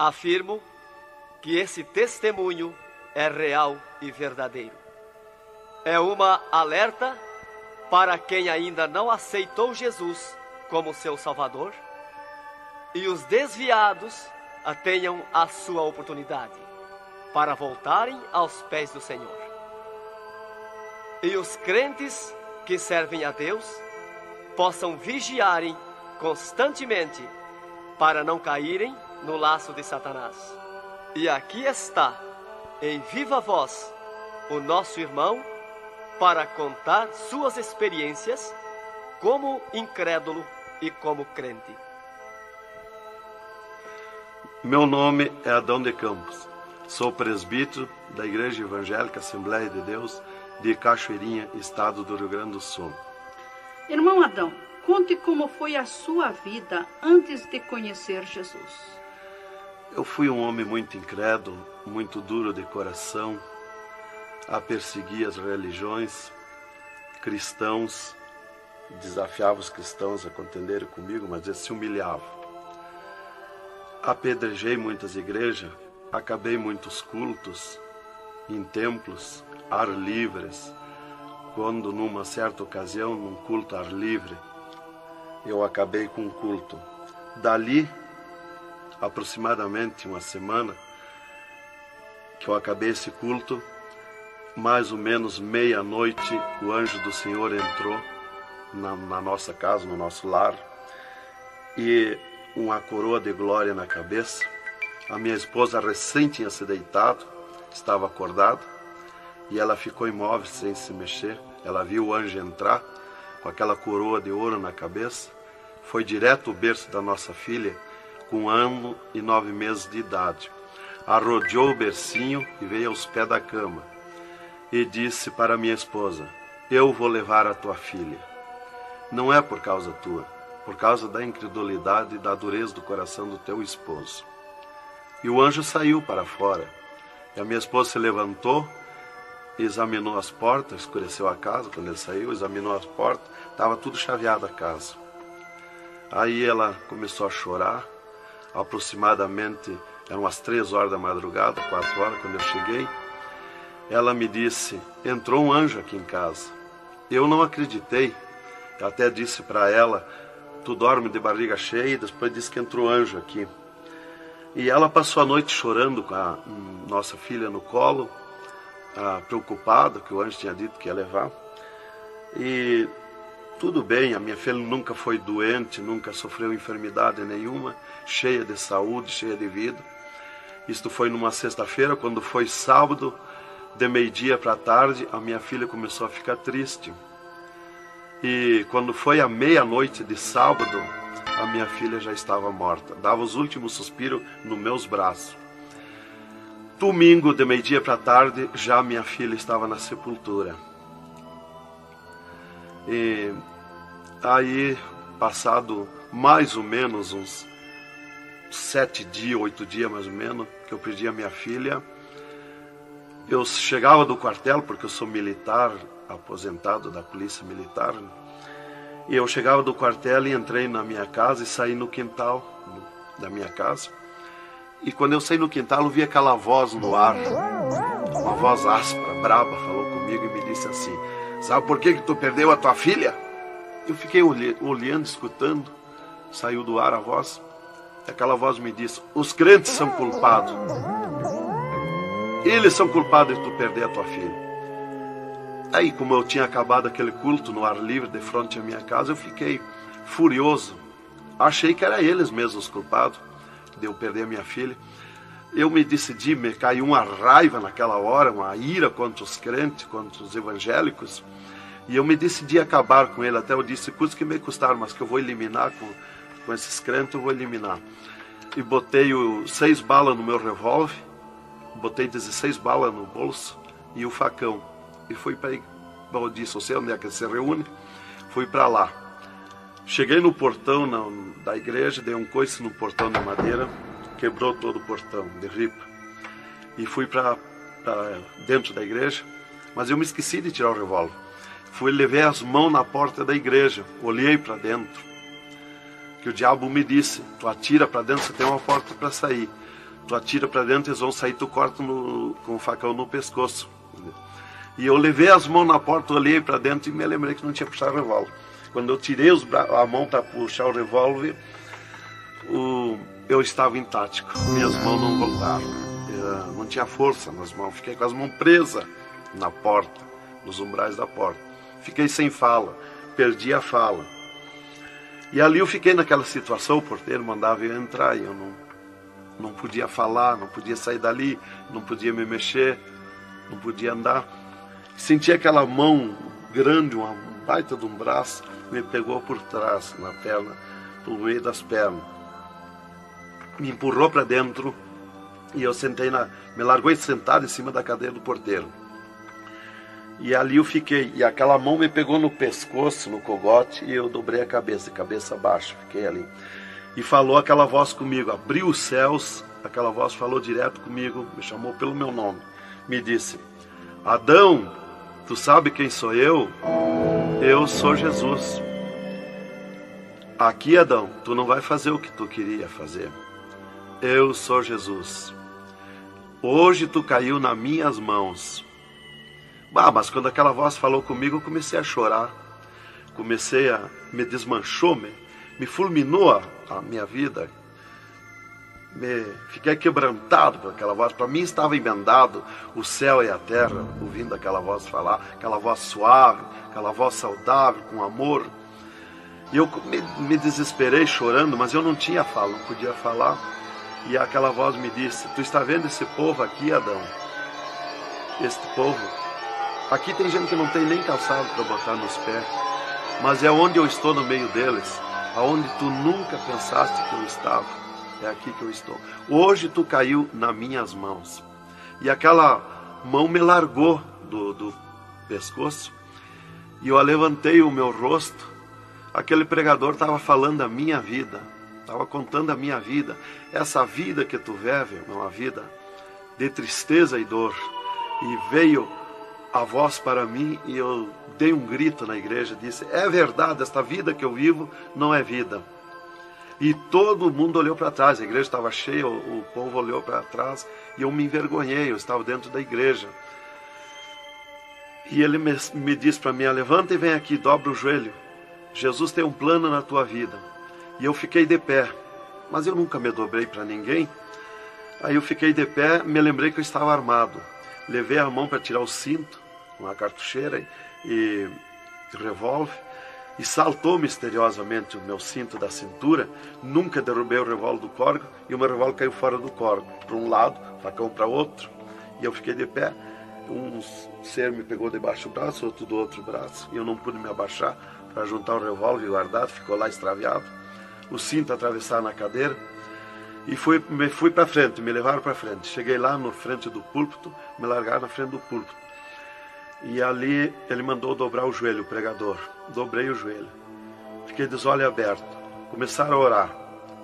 Afirmo que esse testemunho é real e verdadeiro. É uma alerta para quem ainda não aceitou Jesus como seu Salvador, e os desviados tenham a sua oportunidade para voltarem aos pés do Senhor. E os crentes que servem a Deus possam vigiarem constantemente para não caírem no laço de Satanás. E aqui está, em viva voz, o nosso irmão para contar suas experiências como incrédulo e como crente. Meu nome é Adão de Campos. Sou presbítero da Igreja Evangélica Assembleia de Deus de Cachoeirinha, estado do Rio Grande do Sul. Irmão Adão, conte como foi a sua vida antes de conhecer Jesus. Eu fui um homem muito incrédulo, muito duro de coração, a perseguir as religiões, cristãos, desafiava os cristãos a contenderem comigo, mas eles se humilhavam. Apedrejei muitas igrejas, acabei muitos cultos em templos, ar livres, quando numa certa ocasião, num culto ar livre, eu acabei com um culto. Dali, aproximadamente uma semana, que eu acabei esse culto, mais ou menos meia-noite, o anjo do Senhor entrou na nossa casa, no nosso lar, e uma coroa de glória na cabeça. A minha esposa recém tinha se deitado, estava acordada, e ela ficou imóvel sem se mexer. Ela viu o anjo entrar com aquela coroa de ouro na cabeça, foi direto ao berço da nossa filha, com 1 ano e 9 meses de idade. Arrodeou o bercinho e veio aos pés da cama e disse para minha esposa: eu vou levar a tua filha. Não é por causa tua, por causa da incredulidade e da dureza do coração do teu esposo. E o anjo saiu para fora. E a minha esposa se levantou, examinou as portas, escureceu a casa quando ele saiu, examinou as portas, estava tudo chaveado a casa. Aí ela começou a chorar, aproximadamente, eram as 3 horas da madrugada, 4 horas, quando eu cheguei. Ela me disse: entrou um anjo aqui em casa. Eu não acreditei, eu até disse para ela: tu dorme de barriga cheia, e depois disse que entrou anjo aqui. E ela passou a noite chorando com a nossa filha no colo, preocupada, que o anjo tinha dito que ia levar. E tudo bem, a minha filha nunca foi doente, nunca sofreu enfermidade nenhuma, cheia de saúde, cheia de vida. Isto foi numa sexta-feira. Quando foi sábado, de meio-dia para tarde, a minha filha começou a ficar triste. E quando foi à meia-noite de sábado, a minha filha já estava morta. Dava os últimos suspiros nos meus braços. Domingo, de meio-dia para tarde, já minha filha estava na sepultura. E aí, passado mais ou menos uns 7 dias, 8 dias mais ou menos, que eu perdi a minha filha, eu chegava do quartel, porque eu sou militar, aposentado da polícia militar, e eu chegava do quartel e entrei na minha casa e saí no quintal da minha casa. E quando eu saí no quintal, eu vi aquela voz no ar, uma voz áspera, braba, falou comigo e me disse assim: sabe por que tu perdeu a tua filha? Eu fiquei olhando, escutando, saiu do ar a voz. Aquela voz me disse: os crentes são culpados. Eles são culpados de tu perder a tua filha. Aí, como eu tinha acabado aquele culto no ar livre de frente à minha casa, eu fiquei furioso. Achei que eram eles mesmos os culpados de eu perder a minha filha. Eu me decidi, me caiu uma raiva naquela hora, uma ira contra os crentes, contra os evangélicos. E eu me decidi acabar com ele. Até eu disse: custa que me custar, mas que eu vou eliminar com esses crentes, eu vou eliminar. E botei 6 balas no meu revólver, botei 16 balas no bolso e o facão. E fui para, eu disse: eu sei onde é que se reúne. Fui para lá. Cheguei no portão da igreja, dei um coice no portão de madeira, quebrou todo o portão de ripa. E fui para dentro da igreja, mas eu me esqueci de tirar o revólver. Levei as mãos na porta da igreja, olhei para dentro. Que o diabo me disse: tu atira para dentro, você tem uma porta para sair. tu atira para dentro, eles vão sair, tu corta com o facão no pescoço. E eu levei as mãos na porta, olhei para dentro e me lembrei que não tinha puxado o revólver. Quando eu tirei a mão para puxar o revólver, eu estava intático, minhas mãos não voltaram, não tinha força nas mãos, fiquei com as mãos presas na porta, nos umbrais da porta, fiquei sem fala, perdi a fala. E ali eu fiquei naquela situação, o porteiro mandava eu entrar e eu não podia falar, não podia sair dali, não podia me mexer, não podia andar. Senti aquela mão grande, uma baita de um braço, me pegou por trás, na perna, pelo meio das pernas. Me empurrou para dentro e eu me largou sentado em cima da cadeira do porteiro. E ali eu fiquei, e aquela mão me pegou no pescoço, no cogote, e eu dobrei a cabeça, de cabeça baixa, fiquei ali. E falou aquela voz comigo, abriu os céus, aquela voz falou direto comigo, me chamou pelo meu nome, me disse: Adão, tu sabe quem sou eu? Eu sou Jesus. Aqui, Adão, tu não vai fazer o que tu queria fazer. Eu sou Jesus. Hoje tu caiu nas minhas mãos. Mas quando aquela voz falou comigo, eu comecei a chorar. Me desmanchou, me fulminou a minha vida. Fiquei quebrantado por aquela voz. Para mim estava emendado o céu e a terra, ouvindo aquela voz falar, aquela voz suave, aquela voz saudável, com amor. E eu me desesperei chorando, mas eu não tinha fala, não podia falar. E aquela voz me disse: tu está vendo esse povo aqui, Adão? Este povo, aqui tem gente que não tem nem calçado para botar nos pés, mas é onde eu estou no meio deles, aonde tu nunca pensaste que eu estava, é aqui que eu estou. Hoje tu caiu nas minhas mãos. E aquela mão me largou do pescoço, e eu levantei o meu rosto. Aquele pregador estava falando a minha vida, estava contando a minha vida. Essa vida que tu vive é uma vida de tristeza e dor. E veio a voz para mim e eu dei um grito na igreja, disse: é verdade, esta vida que eu vivo não é vida. E todo mundo olhou para trás, a igreja estava cheia, o povo olhou para trás e eu me envergonhei, eu estava dentro da igreja. E ele me disse para mim: levanta e vem aqui, dobra o joelho. Jesus tem um plano na tua vida. E eu fiquei de pé, mas eu nunca me dobrei para ninguém. Aí eu fiquei de pé, me lembrei que eu estava armado. Levei a mão para tirar o cinto, uma cartucheira e revólver, e saltou misteriosamente o meu cinto da cintura. Nunca derrubei o revólver do córrego, e o meu revólver caiu fora do córrego, para um lado, facão para outro. E eu fiquei de pé. Um ser me pegou debaixo do braço, outro do outro braço, e eu não pude me abaixar para juntar o revólver e guardar, ficou lá extraviado. O cinto atravessar na cadeira. E fui para frente, me levaram para frente. Cheguei lá na frente do púlpito, me largaram na frente do púlpito. E ali ele mandou dobrar o joelho, o pregador. Dobrei o joelho. Fiquei de olho aberto. Começaram a orar.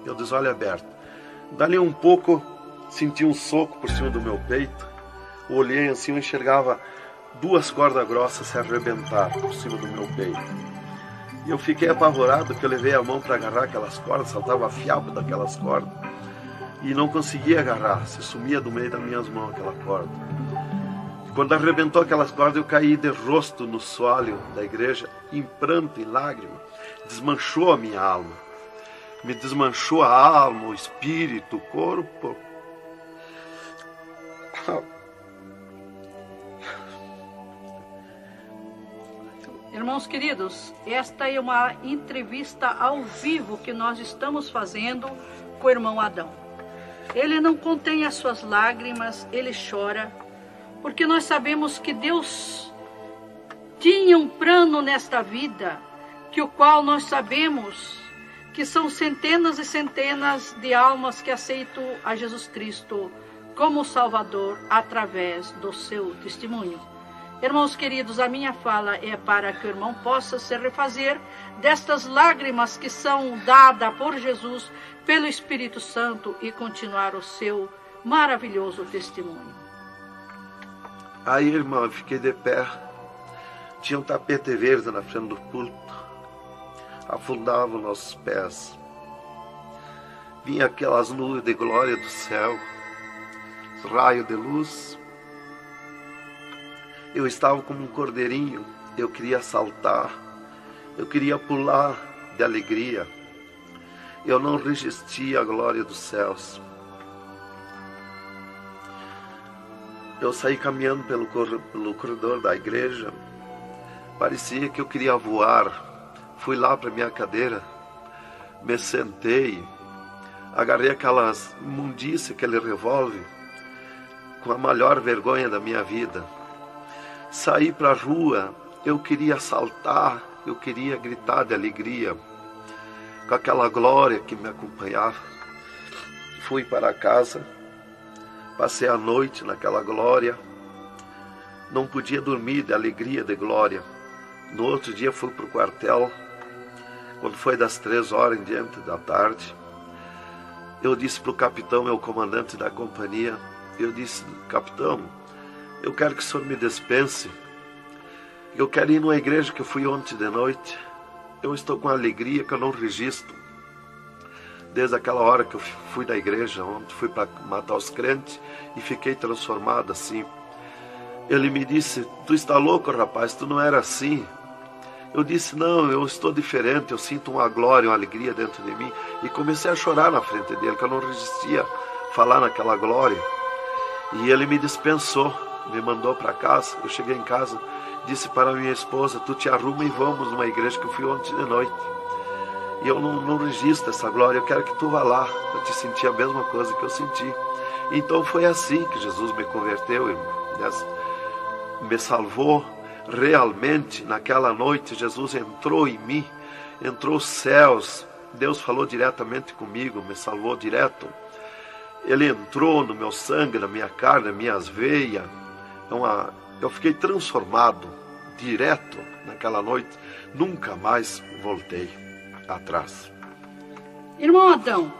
Eu de olho aberto. Dali um pouco, senti um soco por cima do meu peito. Olhei assim, eu enxergava 2 cordas grossas se arrebentar por cima do meu peito. E eu fiquei apavorado, que eu levei a mão para agarrar aquelas cordas, saltava fiapo daquelas cordas. E não conseguia agarrar, se sumia do meio das minhas mãos aquela corda. Quando arrebentou aquelas cordas, eu caí de rosto no soalho da igreja, em pranto, em lágrima. Desmanchou a minha alma. Me desmanchou a alma, o espírito, o corpo. Irmãos queridos, esta é uma entrevista ao vivo que nós estamos fazendo com o irmão Adão. Ele não contém as suas lágrimas, ele chora, porque nós sabemos que Deus tinha um plano nesta vida, que o qual nós sabemos que são centenas e centenas de almas que aceitam a Jesus Cristo como Salvador através do seu testemunho. Irmãos queridos, a minha fala é para que o irmão possa se refazer destas lágrimas que são dadas por Jesus, pelo Espírito Santo, e continuar o seu maravilhoso testemunho. Aí, irmão, eu fiquei de pé. Tinha um tapete verde na frente do púlpito. Afundava os nossos pés. Vinha aquelas nuvens de glória do céu. raio de luz. Eu estava como um cordeirinho, eu queria saltar, eu queria pular de alegria. Eu não resistia à glória dos céus. Eu saí caminhando pelo corredor da igreja, parecia que eu queria voar. Fui lá para minha cadeira, me sentei, agarrei aquelas imundícias, aquele revólver, com a maior vergonha da minha vida. Saí para a rua, eu queria saltar, eu queria gritar de alegria, com aquela glória que me acompanhava. Fui para casa, passei a noite naquela glória, não podia dormir de alegria, de glória. No outro dia fui para o quartel, quando foi das 3 horas em diante da tarde, eu disse para o capitão, meu comandante da companhia, eu disse: capitão, eu quero que o senhor me dispense, eu quero ir numa igreja que eu fui ontem de noite, eu estou com alegria que eu não registro. Desde aquela hora que eu fui da igreja ontem, fui para matar os crentes e fiquei transformado assim. Ele me disse: tu está louco, rapaz, tu não era assim. Eu disse: não, eu estou diferente, eu sinto uma glória, uma alegria dentro de mim. E comecei a chorar na frente dele, que eu não resistia a falar naquela glória. E ele me dispensou, me mandou para casa. Eu cheguei em casa, disse para minha esposa: tu te arruma e vamos numa igreja que eu fui ontem de noite. E eu não registro essa glória, eu quero que tu vá lá, para te sentir a mesma coisa que eu senti. Então foi assim que Jesus me converteu, me salvou. Realmente, naquela noite, Jesus entrou em mim, entrou os céus, Deus falou diretamente comigo, me salvou direto. Ele entrou no meu sangue, na minha carne, nas minhas veias. Eu fiquei transformado, direto, naquela noite. Nunca mais voltei atrás. Irmão Adão,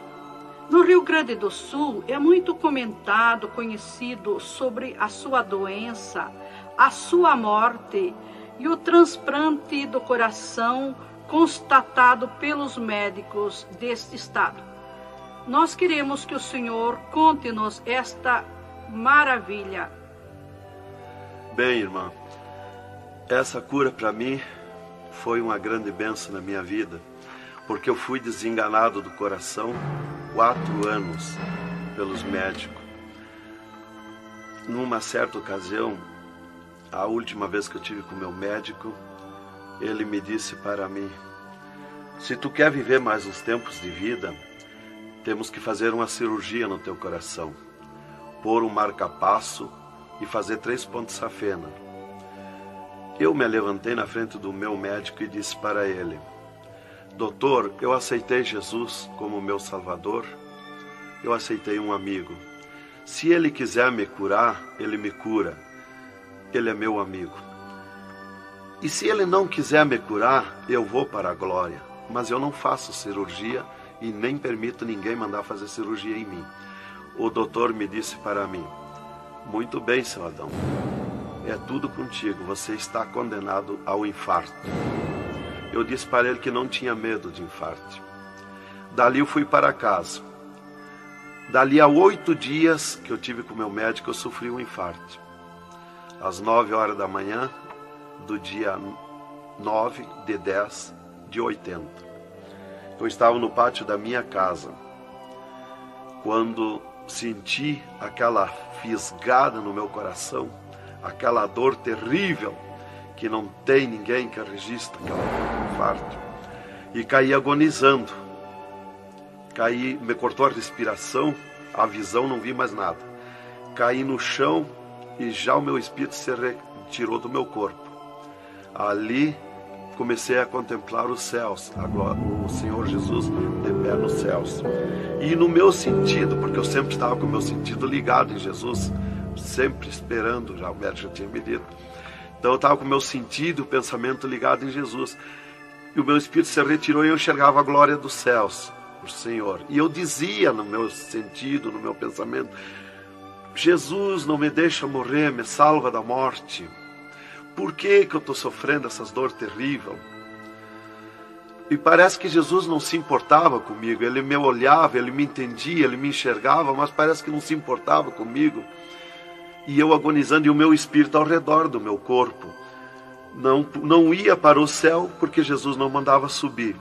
no Rio Grande do Sul é muito comentado, conhecido sobre a sua doença, a sua morte e o transplante do coração constatado pelos médicos deste estado. Nós queremos que o Senhor conte-nos esta maravilha. Bem, irmã, essa cura para mim foi uma grande bênção na minha vida, porque eu fui desenganado do coração 4 anos pelos médicos. Numa certa ocasião, a última vez que eu tive com o meu médico, ele me disse para mim: se tu quer viver mais uns tempos de vida, temos que fazer uma cirurgia no teu coração, pôr um marca-passo e fazer 3 pontos de safena. Eu me levantei na frente do meu médico e disse para ele: doutor, eu aceitei Jesus como meu Salvador, eu aceitei um amigo. Se ele quiser me curar, ele me cura. Ele é meu amigo. E se ele não quiser me curar, eu vou para a glória. Mas eu não faço cirurgia e nem permito ninguém mandar fazer cirurgia em mim. O doutor me disse para mim: muito bem, seu Adão, é tudo contigo, você está condenado ao infarto. Eu disse para ele que não tinha medo de infarto. Dali eu fui para casa. Dali a 8 dias que eu tive com o meu médico, eu sofri um infarto. Às 9 horas da manhã do dia 9 de 10 de 80. Eu estava no pátio da minha casa, quando senti aquela fisgada no meu coração, aquela dor terrível, que não tem ninguém que registre aquele infarto, e caí agonizando. Caí, me cortou a respiração, a visão, não vi mais nada. Caí no chão e já o meu espírito se retirou do meu corpo. Ali comecei a contemplar os céus, o Senhor Jesus de pé nos céus. E no meu sentido, porque eu sempre estava com o meu sentido ligado em Jesus, sempre esperando, já o médico já tinha me dito. Então eu estava com o meu sentido, o pensamento ligado em Jesus. E o meu espírito se retirou e eu enxergava a glória dos céus, o Senhor. E eu dizia no meu sentido, no meu pensamento: Jesus, não me deixa morrer, me salva da morte. Por que eu estou sofrendo essas dores terríveis? E parece que Jesus não se importava comigo. Ele me olhava, ele me entendia, ele me enxergava, mas parece que não se importava comigo. E eu agonizando, e o meu espírito ao redor do meu corpo. Não ia para o céu, porque Jesus não mandava subir.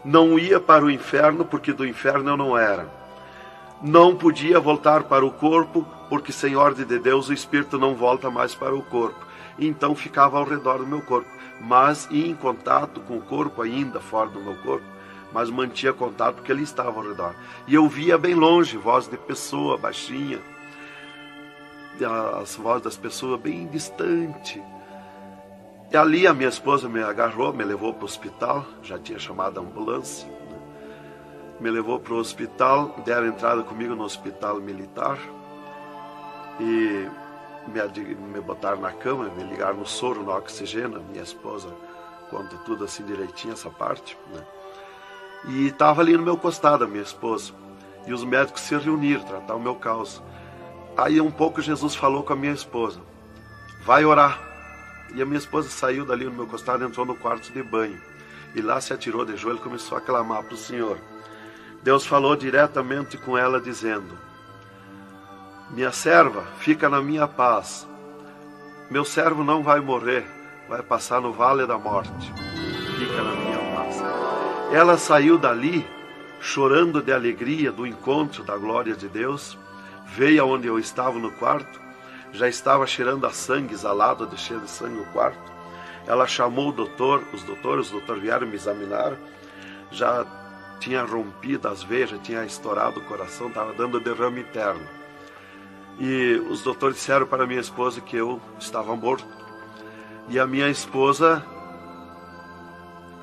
Não ia para o inferno, porque do inferno eu não era. Não podia voltar para o corpo, porque sem ordem de Deus o espírito não volta mais para o corpo. Então ficava ao redor do meu corpo, mas ia em contato com o corpo ainda, fora do meu corpo, mas mantinha contato porque ele estava ao redor. E eu via bem longe, voz de pessoa, baixinha, as vozes das pessoas bem distante. E ali a minha esposa me agarrou, me levou para o hospital, já tinha chamado a ambulância, né? Me levou para o hospital, deram entrada comigo no hospital militar e me botaram na cama, me ligaram no soro, no oxigênio. Minha esposa conta tudo assim direitinho, essa parte, né? E estava ali no meu costado a minha esposa, e os médicos se reuniram, tratar o meu caso. Aí um pouco Jesus falou com a minha esposa, vai orar. E a minha esposa saiu dali no meu costado, entrou no quarto de banho. E lá se atirou de joelho e começou a clamar para o Senhor. Deus falou diretamente com ela, dizendo, minha serva, fica na minha paz. Meu servo não vai morrer, vai passar no vale da morte. Fica na minha paz. Ela saiu dali, chorando de alegria do encontro da glória de Deus. Veio aonde eu estava no quarto. Já estava cheirando a sangue, exalado de cheiro de sangue no quarto. Ela chamou o doutor, os doutores vieram me examinar. Já tinha rompido as veias, já tinha estourado o coração, estava dando derrame interno. E os doutores disseram para minha esposa que eu estava morto. E a minha esposa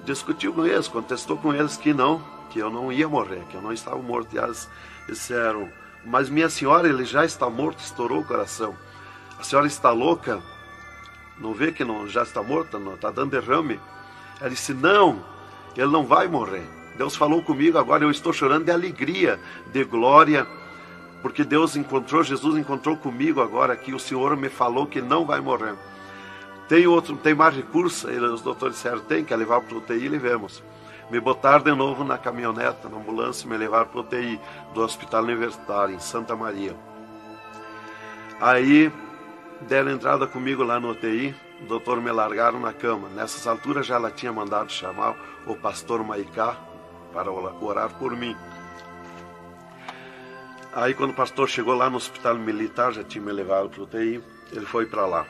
discutiu com eles, contestou com eles que eu não ia morrer, que eu não estava morto. E eles disseram, mas minha senhora, ele já está morto, estourou o coração. A senhora está louca? Não vê que não, já está morta? Não está dando derrame? Ela disse, não, ele não vai morrer. Deus falou comigo agora, eu estou chorando de alegria, de glória, porque Jesus encontrou comigo agora aqui, o Senhor me falou que não vai morrer. Tem mais recurso? Os doutores disseram, tem que levar para o UTI, levemos. Me botaram de novo na caminhonete, na ambulância, e me levaram para o UTI do Hospital Universitário, em Santa Maria. Aí deram entrada comigo lá no UTI, o doutor me largaram na cama. Nessas alturas já ela tinha mandado chamar o pastor Maicá para orar por mim. Aí quando o pastor chegou lá no hospital militar, já tinha me levado para o UTI, ele foi para lá.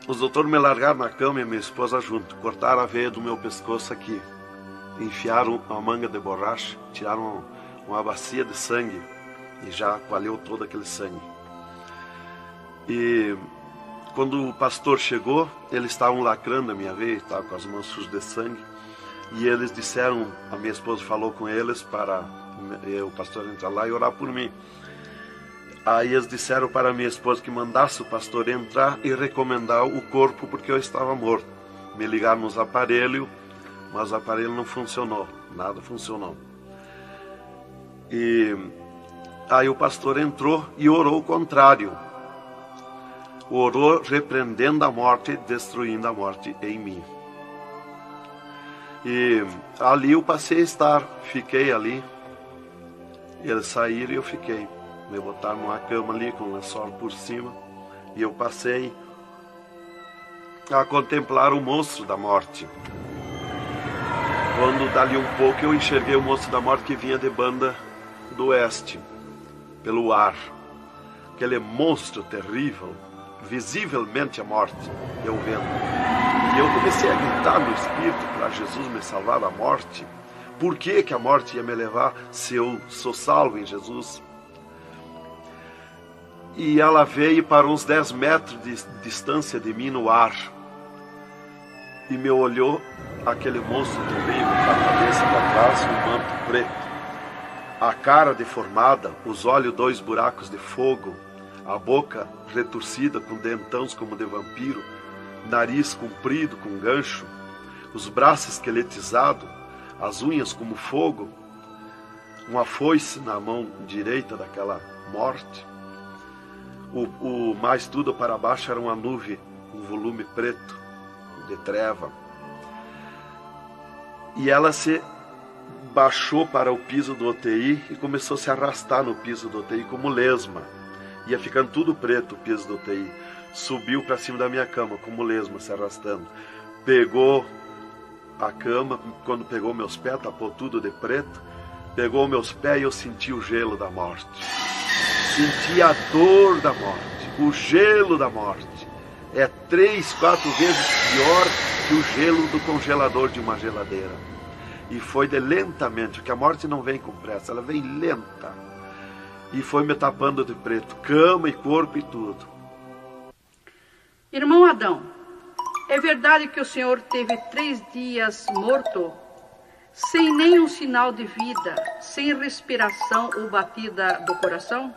Os doutores me largaram na cama e minha esposa junto, cortaram a veia do meu pescoço aqui, enfiaram uma manga de borracha, tiraram uma bacia de sangue e já coalhou todo aquele sangue. E quando o pastor chegou, eles estavam lacrando a minha veia, estavam com as mãos sujas de sangue. E eles disseram, a minha esposa falou com eles para o pastor entrar lá e orar por mim. Aí eles disseram para a minha esposa que mandasse o pastor entrar e recomendar o corpo, porque eu estava morto. Me ligaram nos aparelhos, mas o aparelho não funcionou, nada funcionou. E aí o pastor entrou e orou o contrário. Orou repreendendo a morte, destruindo a morte em mim. E ali eu passei a estar, fiquei ali. Eles saíram e eu fiquei. Me botaram numa cama ali com um lençol por cima. E eu passei a contemplar o monstro da morte. Quando dali um pouco eu enxerguei o monstro da morte que vinha de Banda do Oeste, pelo ar. Aquele monstro terrível, visivelmente a morte, eu vendo. E eu comecei a gritar no espírito para Jesus me salvar da morte. Por que a morte ia me levar se eu sou salvo em Jesus? E ela veio para uns 10 metros de distância de mim no ar. E me olhou, aquele monstro terrível, com a cabeça para trás, um manto preto. A cara deformada, os olhos 2 buracos de fogo, a boca retorcida com dentões como de vampiro, nariz comprido com gancho, os braços esqueletizados, as unhas como fogo, uma foice na mão direita daquela morte. O mais tudo para baixo era uma nuvem, um volume preto, de treva. E ela se baixou para o piso do UTI e começou a se arrastar no piso do UTI como lesma. Ia ficando tudo preto o piso do UTI. Subiu para cima da minha cama como lesma, se arrastando. Pegou a cama, quando pegou meus pés, tapou tudo de preto. Pegou meus pés e eu senti o gelo da morte. Senti a dor da morte, o gelo da morte. É 3, 4 vezes pior que o gelo do congelador de uma geladeira. E foi lentamente, porque a morte não vem com pressa, ela vem lenta. E foi me tapando de preto, cama e corpo e tudo. Irmão Adão, é verdade que o senhor teve 3 dias morto, sem nenhum sinal de vida, sem respiração ou batida do coração?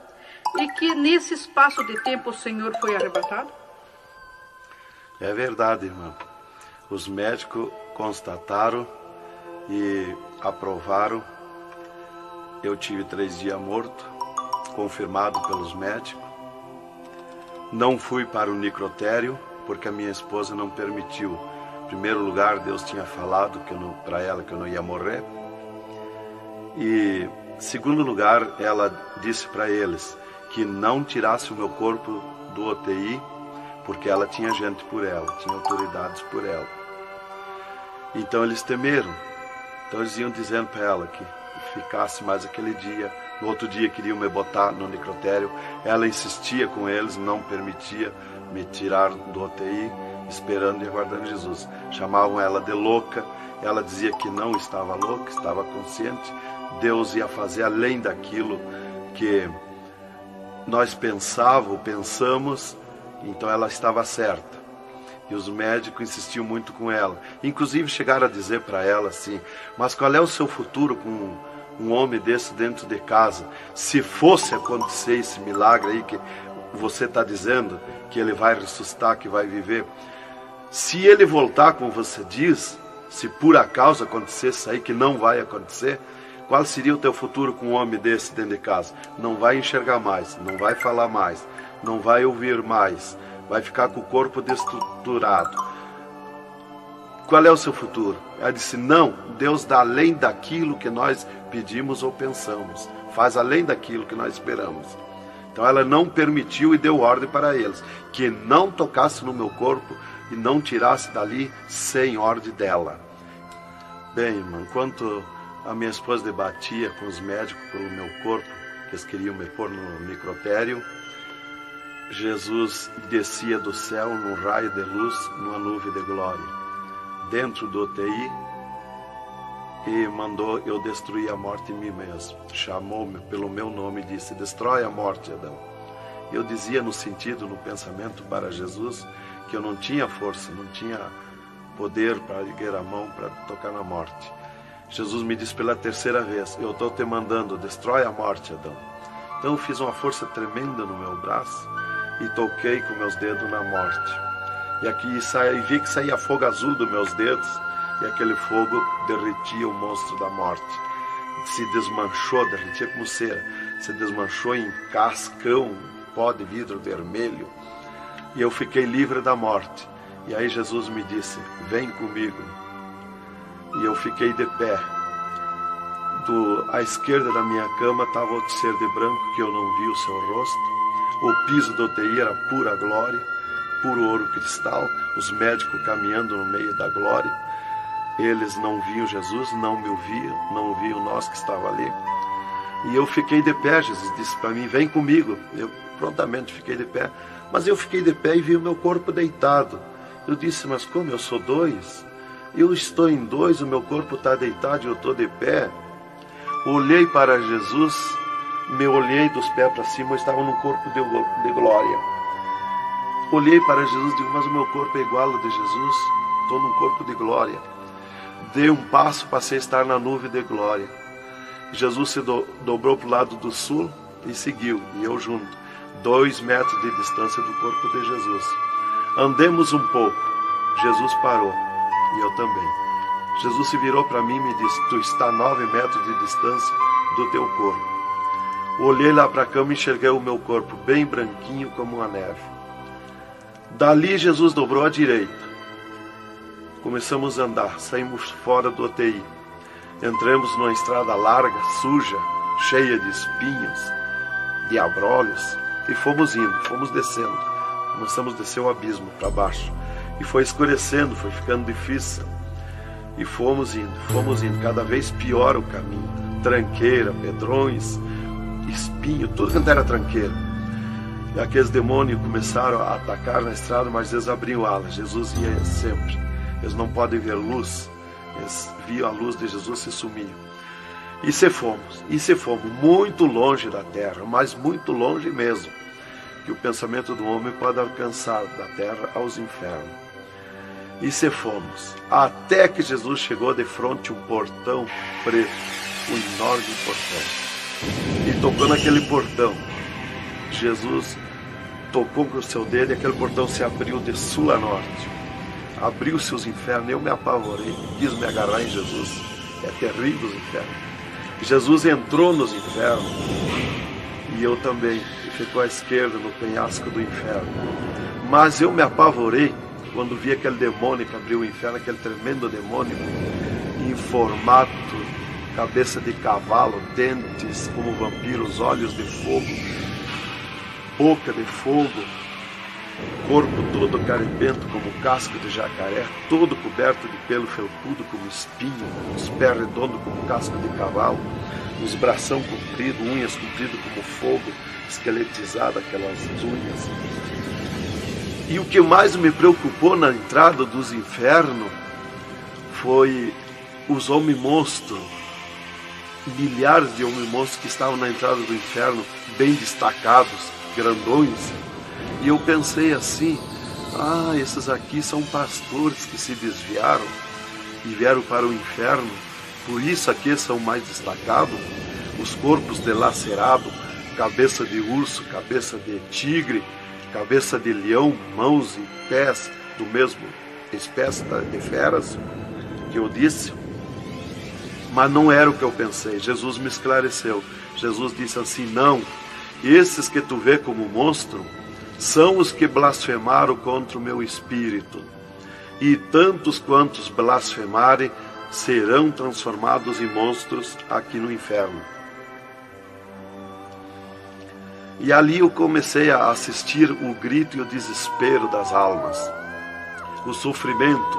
E que nesse espaço de tempo o senhor foi arrebatado? É verdade, irmão. Os médicos constataram e aprovaram. Eu tive 3 dias morto, confirmado pelos médicos. Não fui para o necrotério, porque a minha esposa não permitiu. Em primeiro lugar, Deus tinha falado para ela que eu não ia morrer. E, em segundo lugar, ela disse para eles que não tirasse o meu corpo do UTI, porque ela tinha gente por ela, tinha autoridades por ela. Então eles temeram. Então eles iam dizendo para ela que ficasse mais aquele dia. No outro dia queriam me botar no necrotério. Ela insistia com eles, não permitia me tirar do UTI, esperando e aguardando Jesus. Chamavam ela de louca. Ela dizia que não estava louca, estava consciente. Deus ia fazer além daquilo que nós pensamos. Então ela estava certa. E os médicos insistiam muito com ela. Inclusive chegaram a dizer para ela assim: mas qual é o seu futuro com um homem desse dentro de casa? Se fosse acontecer esse milagre aí que você está dizendo, que ele vai ressuscitar, que vai viver. Se ele voltar, como você diz, se por acaso acontecesse isso aí, que não vai acontecer, qual seria o teu futuro com um homem desse dentro de casa? Não vai enxergar mais, não vai falar mais, não vai ouvir mais, vai ficar com o corpo destruturado. Qual é o seu futuro? Ela disse: não, Deus dá além daquilo que nós pedimos ou pensamos, faz além daquilo que nós esperamos. Então ela não permitiu e deu ordem para eles que não tocasse no meu corpo e não tirasse dali sem ordem dela. Bem, irmão, enquanto a minha esposa debatia com os médicos pelo meu corpo, que eles queriam me pôr no necrotério, Jesus descia do céu num raio de luz, numa nuvem de glória, dentro do UTI, e mandou eu destruir a morte em mim mesmo. Chamou-me pelo meu nome e disse: destrói a morte, Adão. Eu dizia no sentido, no pensamento para Jesus, que eu não tinha força, não tinha poder para erguer a mão para tocar na morte. Jesus me disse pela 3ª vez: eu estou te mandando, destrói a morte, Adão. Então eu fiz uma força tremenda no meu braço e toquei com meus dedos na morte. E aqui vi que saía fogo azul dos meus dedos, e aquele fogo derretia o monstro da morte. Se desmanchou, derretia como cera, se desmanchou em cascão, pó de vidro vermelho, e eu fiquei livre da morte. E aí Jesus me disse: vem comigo. E eu fiquei de pé. À esquerda da minha cama estava o ser de branco, que eu não vi o seu rosto. O piso do UTI era pura glória, puro ouro cristal, os médicos caminhando no meio da glória. Eles não viam Jesus, não me ouviam, não ouviam nós que estava ali. E eu fiquei de pé. Jesus disse para mim: vem comigo. Eu prontamente fiquei de pé. Mas eu fiquei de pé e vi o meu corpo deitado. Eu disse: mas como eu sou 2? Eu estou em 2, o meu corpo está deitado e eu estou de pé. Olhei para Jesus, me olhei dos pés para cima, eu estava num corpo de glória. Olhei para Jesus e digo: mas o meu corpo é igual ao de Jesus, estou num corpo de glória. Dei um passo, passei a estar na nuvem de glória. Jesus se dobrou para o lado do sul e seguiu, e eu junto, 2 metros de distância do corpo de Jesus. Andemos um pouco, Jesus parou, e eu também. Jesus se virou para mim e me disse: tu está a 9 metros de distância do teu corpo. Olhei lá para a cama e enxerguei o meu corpo bem branquinho como uma neve. Dali Jesus dobrou à direita. Começamos a andar, saímos fora do UTI. Entramos numa estrada larga, suja, cheia de espinhos, de abrolhos, e fomos indo, fomos descendo. Começamos a descer o abismo para baixo. E foi escurecendo, foi ficando difícil. E fomos indo, cada vez pior o caminho. Tranqueira, pedrões, espinho, tudo quanto era tranqueira. E aqueles demônios começaram a atacar na estrada, mas eles abriam alas. Jesus ia sempre. Eles não podem ver luz. Eles viam a luz de Jesus e se sumiam. E se fomos muito longe da terra, mas muito longe mesmo, que o pensamento do homem pode alcançar da terra aos infernos. E se fomos, até que Jesus chegou de frente a um portão preto, um enorme portão. E tocou naquele portão. Jesus tocou com o seu dedo e aquele portão se abriu de sul a norte. Abriu-se os infernos, eu me apavorei, quis me agarrar em Jesus. É terrível os infernos. Jesus entrou nos infernos e eu também. Ficou à esquerda no penhasco do inferno. Mas eu me apavorei quando vi aquele demônio que abriu o inferno, aquele tremendo demônio, em formato, cabeça de cavalo, dentes como vampiros, olhos de fogo, boca de fogo, corpo todo caribento como casco de jacaré, todo coberto de pelo felpudo como espinho, os pés redondos como casco de cavalo, os bração compridos, unhas compridas como fogo, esqueletizado aquelas unhas. E o que mais me preocupou na entrada dos infernos foi os homens-monstros, milhares de homens-monstros que estavam na entrada do inferno, bem destacados, grandões. E eu pensei assim, esses aqui são pastores que se desviaram e vieram para o inferno, por isso aqui são mais destacados, os corpos dilacerados, cabeça de urso, cabeça de tigre, cabeça de leão, mãos e pés do mesmo espécie de feras que eu disse. Mas não era o que eu pensei. Jesus me esclareceu. Jesus disse assim, não, esses que tu vê como monstro são os que blasfemaram contra o meu espírito. E tantos quantos blasfemarem serão transformados em monstros aqui no inferno. E ali eu comecei a assistir o grito e o desespero das almas. O sofrimento,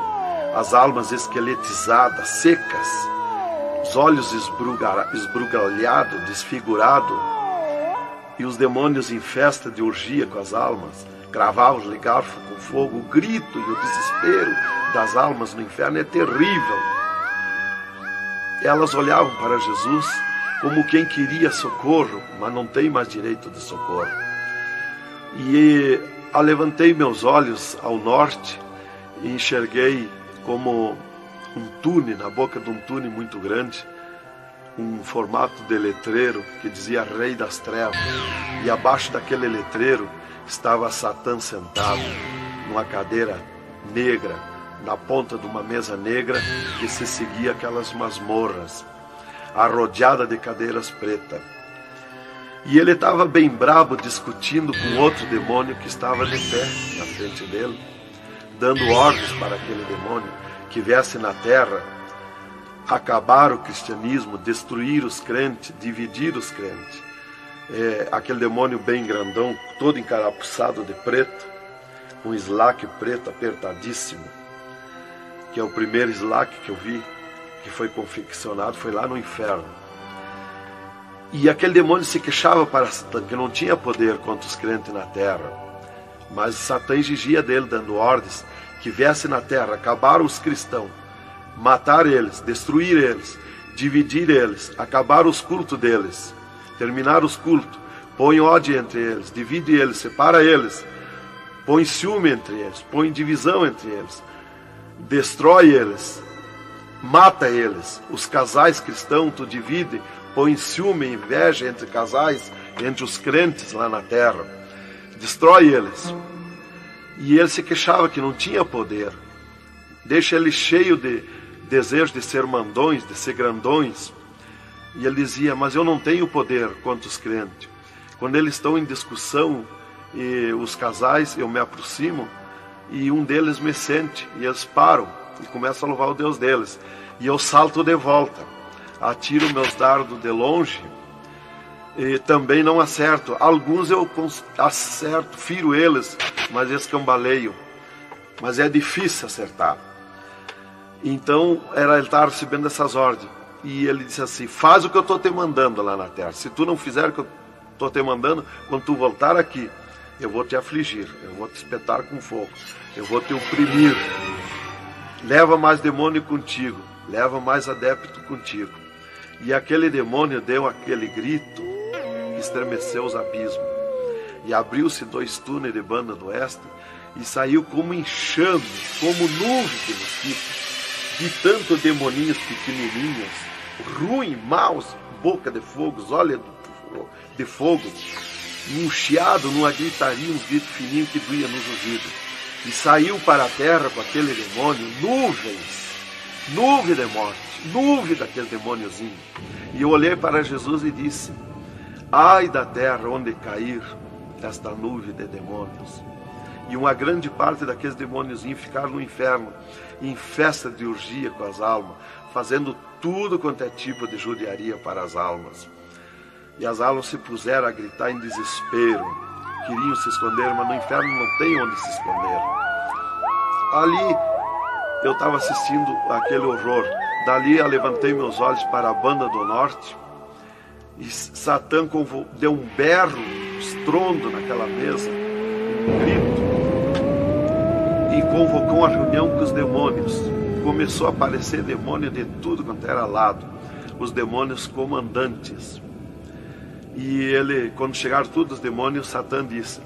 as almas esqueletizadas, secas, os olhos esbugalhados, desfigurados, e os demônios em festa de orgia com as almas, cravavam de garfo com fogo. O grito e o desespero das almas no inferno é terrível. Elas olhavam para Jesus como quem queria socorro, mas não tem mais direito de socorro. E levantei meus olhos ao norte e enxerguei como um túnel, na boca de um túnel muito grande, um formato de letreiro que dizia Rei das Trevas. E abaixo daquele letreiro estava Satã sentado numa cadeira negra, na ponta de uma mesa negra que se seguia aquelas masmorras, arrodeada de cadeiras pretas. E ele estava bem brabo discutindo com outro demônio que estava de pé na frente dele, dando ordens para aquele demônio que viesse na terra acabar o cristianismo, destruir os crentes, dividir os crentes. Aquele demônio bem grandão, todo encarapuçado de preto, um slack preto apertadíssimo, que é o primeiro slack que eu vi, que foi confeccionado, foi lá no inferno. E aquele demônio se queixava para Satã, que não tinha poder contra os crentes na terra. Mas Satã exigia dele, dando ordens, que viesse na terra, acabar os cristãos, matar eles, destruir eles, dividir eles, acabar os cultos deles, terminar os cultos, põe ódio entre eles, divide eles, separa eles, põe ciúme entre eles, põe divisão entre eles, destrói eles, mata eles. Os casais cristãos tu divide, põe ciúme e inveja entre casais, entre os crentes lá na terra, destrói eles. E ele se queixava que não tinha poder, deixa ele cheio de desejo de ser mandões, de ser grandões. E ele dizia, mas eu não tenho poder contra os crentes. Quando eles estão em discussão, e os casais, eu me aproximo, e um deles me sente, e eles param. e começo a louvar o Deus deles. E eu salto de volta, atiro meus dardos de longe e também não acerto. Alguns eu acerto, firo eles, mas escambaleio. Mas é difícil acertar. Então ele estava recebendo essas ordens. E ele disse assim: faz o que eu estou te mandando lá na terra. Se tu não fizer o que eu estou te mandando, quando tu voltar aqui, eu vou te afligir, eu vou te espetar com fogo, eu vou te oprimir. Leva mais demônio contigo, leva mais adepto contigo. E aquele demônio deu aquele grito que estremeceu os abismos. E abriu-se 2 túneis de banda do oeste e saiu como enxame, como nuvem de mosquitos, de tanto demoninhos pequenininhos, ruim, maus, boca de fogo, olhos de fogo, um chiado, numa gritaria, um grito fininho que doía nos ouvidos. E saiu para a terra com aquele demônio, nuvem de morte, nuvem daquele demôniozinho. E eu olhei para Jesus e disse: ai da terra onde cair esta nuvem de demônios. E uma grande parte daqueles demôniozinhos ficaram no inferno, em festa de orgia com as almas, fazendo tudo quanto é tipo de judiaria para as almas. E as almas se puseram a gritar em desespero, queriam se esconder, mas no inferno não tem onde se esconder. Ali eu estava assistindo aquele horror. Dali eu levantei meus olhos para a banda do norte e Satã deu um berro, um estrondo naquela mesa, um grito, e convocou uma reunião com os demônios. Começou a aparecer demônio de tudo quanto era lado, os demônios comandantes. E ele, quando chegaram todos os demônios, Satã disse: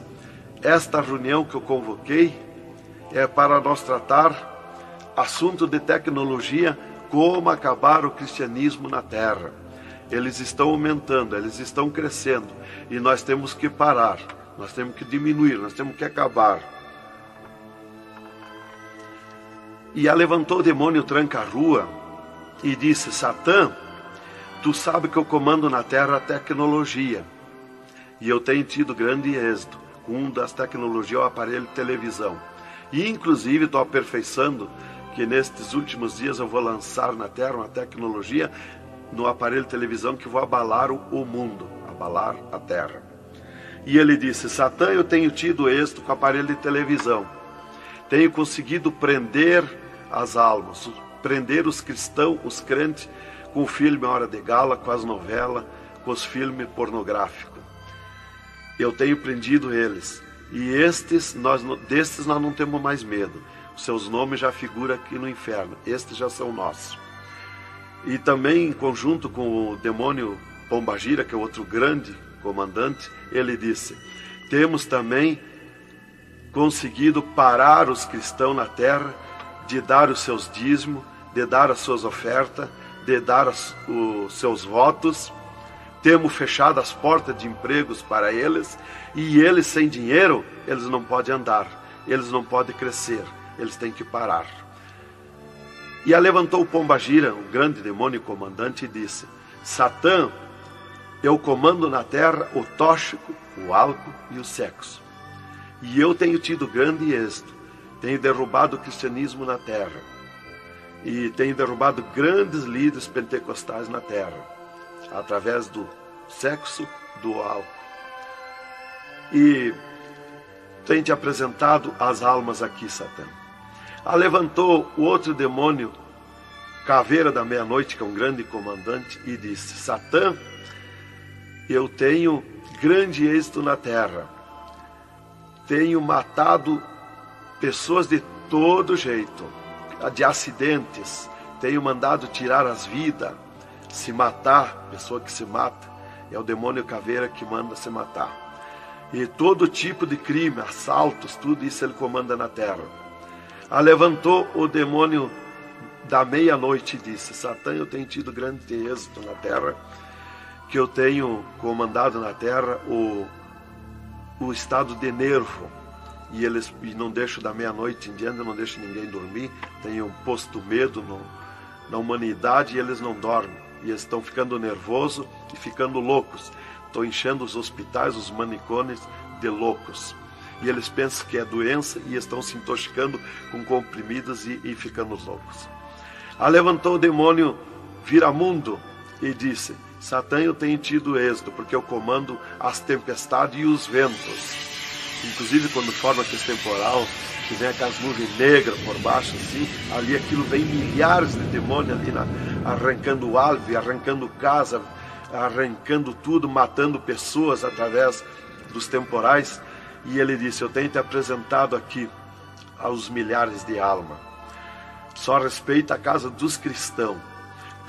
esta reunião que eu convoquei é para nós tratar assunto de tecnologia, como acabar o cristianismo na terra. Eles estão aumentando, eles estão crescendo, e nós temos que parar, nós temos que diminuir, nós temos que acabar. E levantou o demônio tranca-rua e disse: Satã, tu sabe que eu comando na terra a tecnologia, e eu tenho tido grande êxito com uma das tecnologias, o aparelho de televisão. E inclusive estou aperfeiçoando que nestes últimos dias eu vou lançar na terra uma tecnologia no aparelho de televisão que vou abalar o mundo, abalar a terra. E ele disse: Satã, eu tenho tido êxito com o aparelho de televisão, tenho conseguido prender as almas, prender os cristãos, os crentes, com o filme Hora de Gala, com as novelas, com os filmes pornográficos. Eu tenho prendido eles. E destes nós não temos mais medo. Os seus nomes já figuram aqui no inferno. Estes já são nossos. E também, em conjunto com o demônio Pombagira, que é outro grande comandante, ele disse: temos também conseguido parar os cristãos na terra de dar os seus dízimos, de dar as suas ofertas, de dar os seus votos. Temos fechado as portas de empregos para eles, e eles sem dinheiro, eles não podem andar, eles não podem crescer, eles têm que parar. E levantou o Pombagira, o grande demônio comandante, e disse: Satã, eu comando na terra o tóxico, o álcool e o sexo. E eu tenho tido grande êxito, tenho derrubado o cristianismo na terra, e tenho derrubado grandes líderes pentecostais na terra, através do sexo, do álcool. E tenho te apresentado as almas aqui, Satã. Levantou o outro demônio, Caveira da Meia-Noite, que é um grande comandante, e disse: Satã, eu tenho grande êxito na terra, tenho matado pessoas de todo jeito, de acidentes, tenho mandado tirar as vidas, se matar, pessoa que se mata, é o demônio Caveira que manda se matar. E todo tipo de crime, assaltos, tudo isso ele comanda na terra. Levantou o demônio da Meia-Noite e disse: Satã, eu tenho tido grande êxito na terra, que eu tenho comandado na terra o estado de nervo, e não deixo da meia-noite em diante, não deixo ninguém dormir, tenho posto medo na humanidade, e eles não dormem, e eles estão ficando nervosos e ficando loucos. Estou enchendo os hospitais, os manicômios de loucos. e eles pensam que é doença e estão se intoxicando com comprimidos e ficando loucos. Levantou o demônio Viramundo e disse: Satã, eu tenho tido êxito, porque eu comando as tempestades e os ventos. Inclusive quando forma aquele temporal, que vem aquelas nuvens negras por baixo, assim, ali aquilo vem milhares de demônios ali, arrancando árvore, arrancando casa, arrancando tudo, matando pessoas através dos temporais. E ele disse: eu tenho te apresentado aqui aos milhares de almas. Só respeita a casa dos cristãos.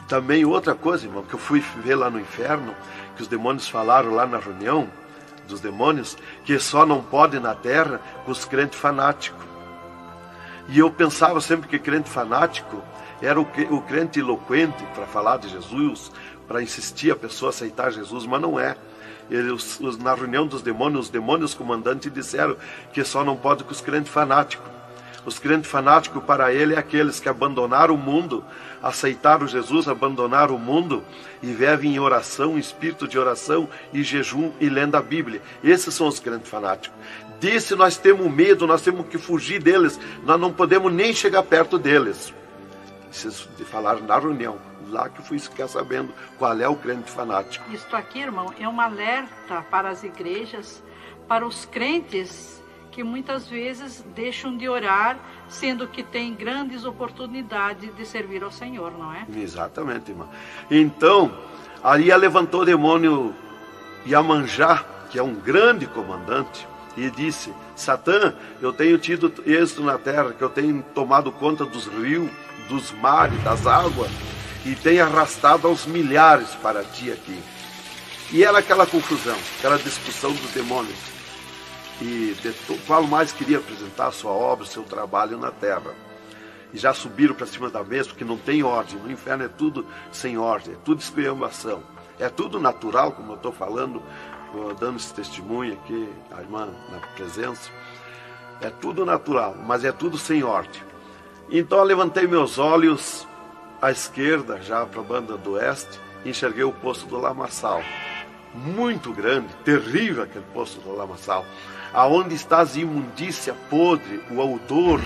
Também outra coisa, irmão, que eu fui ver lá no inferno, que os demônios falaram lá na reunião dos demônios, que só não pode na terra com os crentes fanáticos. E eu pensava sempre que crente fanático era o crente eloquente para falar de Jesus, para insistir a pessoa a aceitar Jesus, mas não é. Na reunião dos demônios, os demônios comandantes disseram que só não pode com os crentes fanáticos. Os crentes fanáticos para ele é aqueles que abandonaram o mundo, aceitaram Jesus, abandonaram o mundo e vivem em oração, em espírito de oração e jejum e lendo a Bíblia. Esses são os crentes fanáticos. Disse: nós temos medo, nós temos que fugir deles, nós não podemos nem chegar perto deles. Vocês falaram na reunião, lá que eu fui ficar sabendo qual é o crente fanático. Isto aqui, irmão, é um alerta para as igrejas, para os crentes que muitas vezes deixam de orar, sendo que tem grandes oportunidades de servir ao Senhor, não é? Exatamente, irmão. Então, ali levantou o demônio Iemanjá, que é um grande comandante, e disse: Satã, eu tenho tido êxito na terra, que eu tenho tomado conta dos rios, dos mares, das águas, e tenho arrastado aos milhares para ti aqui. E era aquela confusão, aquela discussão dos demônios. E qual mais queria apresentar a sua obra, o seu trabalho na terra. E já subiram para cima da mesa, porque não tem ordem. No inferno é tudo sem ordem, é tudo esculhambação. É tudo natural, como eu estou falando, dando esse testemunho aqui, a irmã na presença. É tudo natural, mas é tudo sem ordem. Então eu levantei meus olhos à esquerda, já para a banda do oeste, e enxerguei o poço do lamaçal. Muito grande, terrível aquele poço do lamaçal, aonde está as imundícia podre, o odor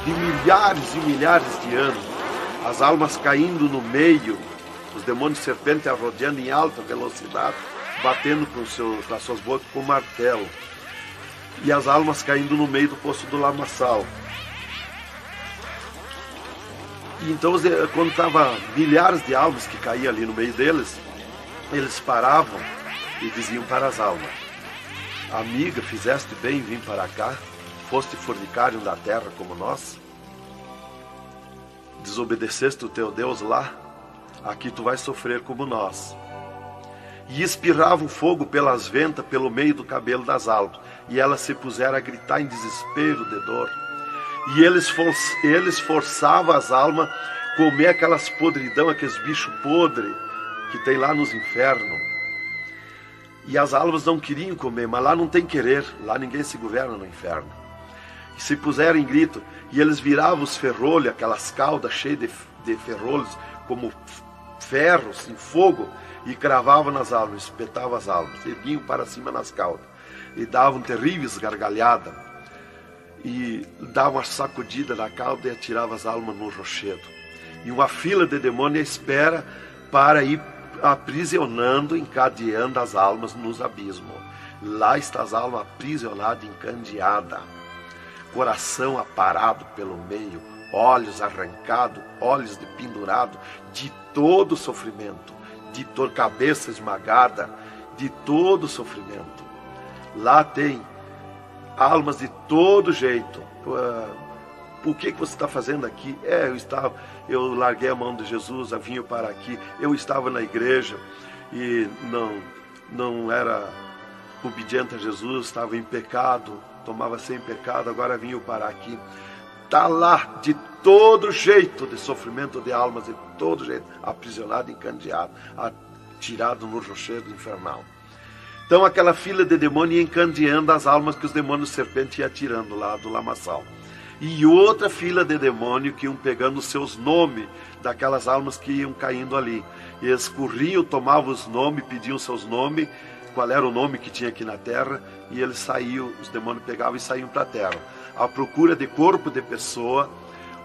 de milhares e milhares de anos, as almas caindo no meio, os demônios serpentes arrodeando em alta velocidade, batendo com as suas bocas com martelo, e as almas caindo no meio do poço do lamaçal. E então, quando estava milhares de almas que caíam ali no meio deles, eles paravam e diziam para as almas: amiga, fizeste bem em vir para cá, foste fornicário da terra como nós, desobedeceste o teu Deus lá, aqui tu vais sofrer como nós. E espirravam fogo pelas ventas, pelo meio do cabelo das almas, e elas se puseram a gritar em desespero de dor. E eles forçavam as almas a comer aquelas podridão, aqueles bichos podres que tem lá nos infernos. E as almas não queriam comer, mas lá não tem querer, lá ninguém se governa no inferno. E se puseram em grito, e eles viravam os ferrolhos, aquelas caudas cheias de ferrolhos, como ferros em fogo, e cravavam nas almas, espetavam as almas, erguiam para cima nas caudas, e davam terríveis gargalhadas, e davam uma sacudida na cauda e atiravam as almas no rochedo. E uma fila de demônios espera para ir aprisionando, encadeando as almas nos abismos. Lá está as almas aprisionadas, encandeadas, coração aparado pelo meio, olhos arrancados, olhos de pendurado, de todo sofrimento, de cabeça esmagada, de todo sofrimento. Lá tem almas de todo jeito. O que você está fazendo aqui? Eu larguei a mão de Jesus, vinha para aqui. Eu estava na igreja e não era obediente a Jesus, estava em pecado, tomava sem pecado, agora vinha para aqui. Está lá de todo jeito de sofrimento de almas, de todo jeito, aprisionado, encandeado, atirado no rochedo infernal. Então aquela fila de demônios ia encandeando as almas que os demônios serpentes iam atirando lá do lamaçal. E outra fila de demônios que iam pegando os seus nomes daquelas almas que iam caindo ali. E eles corriam, tomavam os nomes, pediam seus nomes, qual era o nome que tinha aqui na terra, e eles saíam, os demônios pegavam e saíam para a terra, à procura de corpo de pessoa,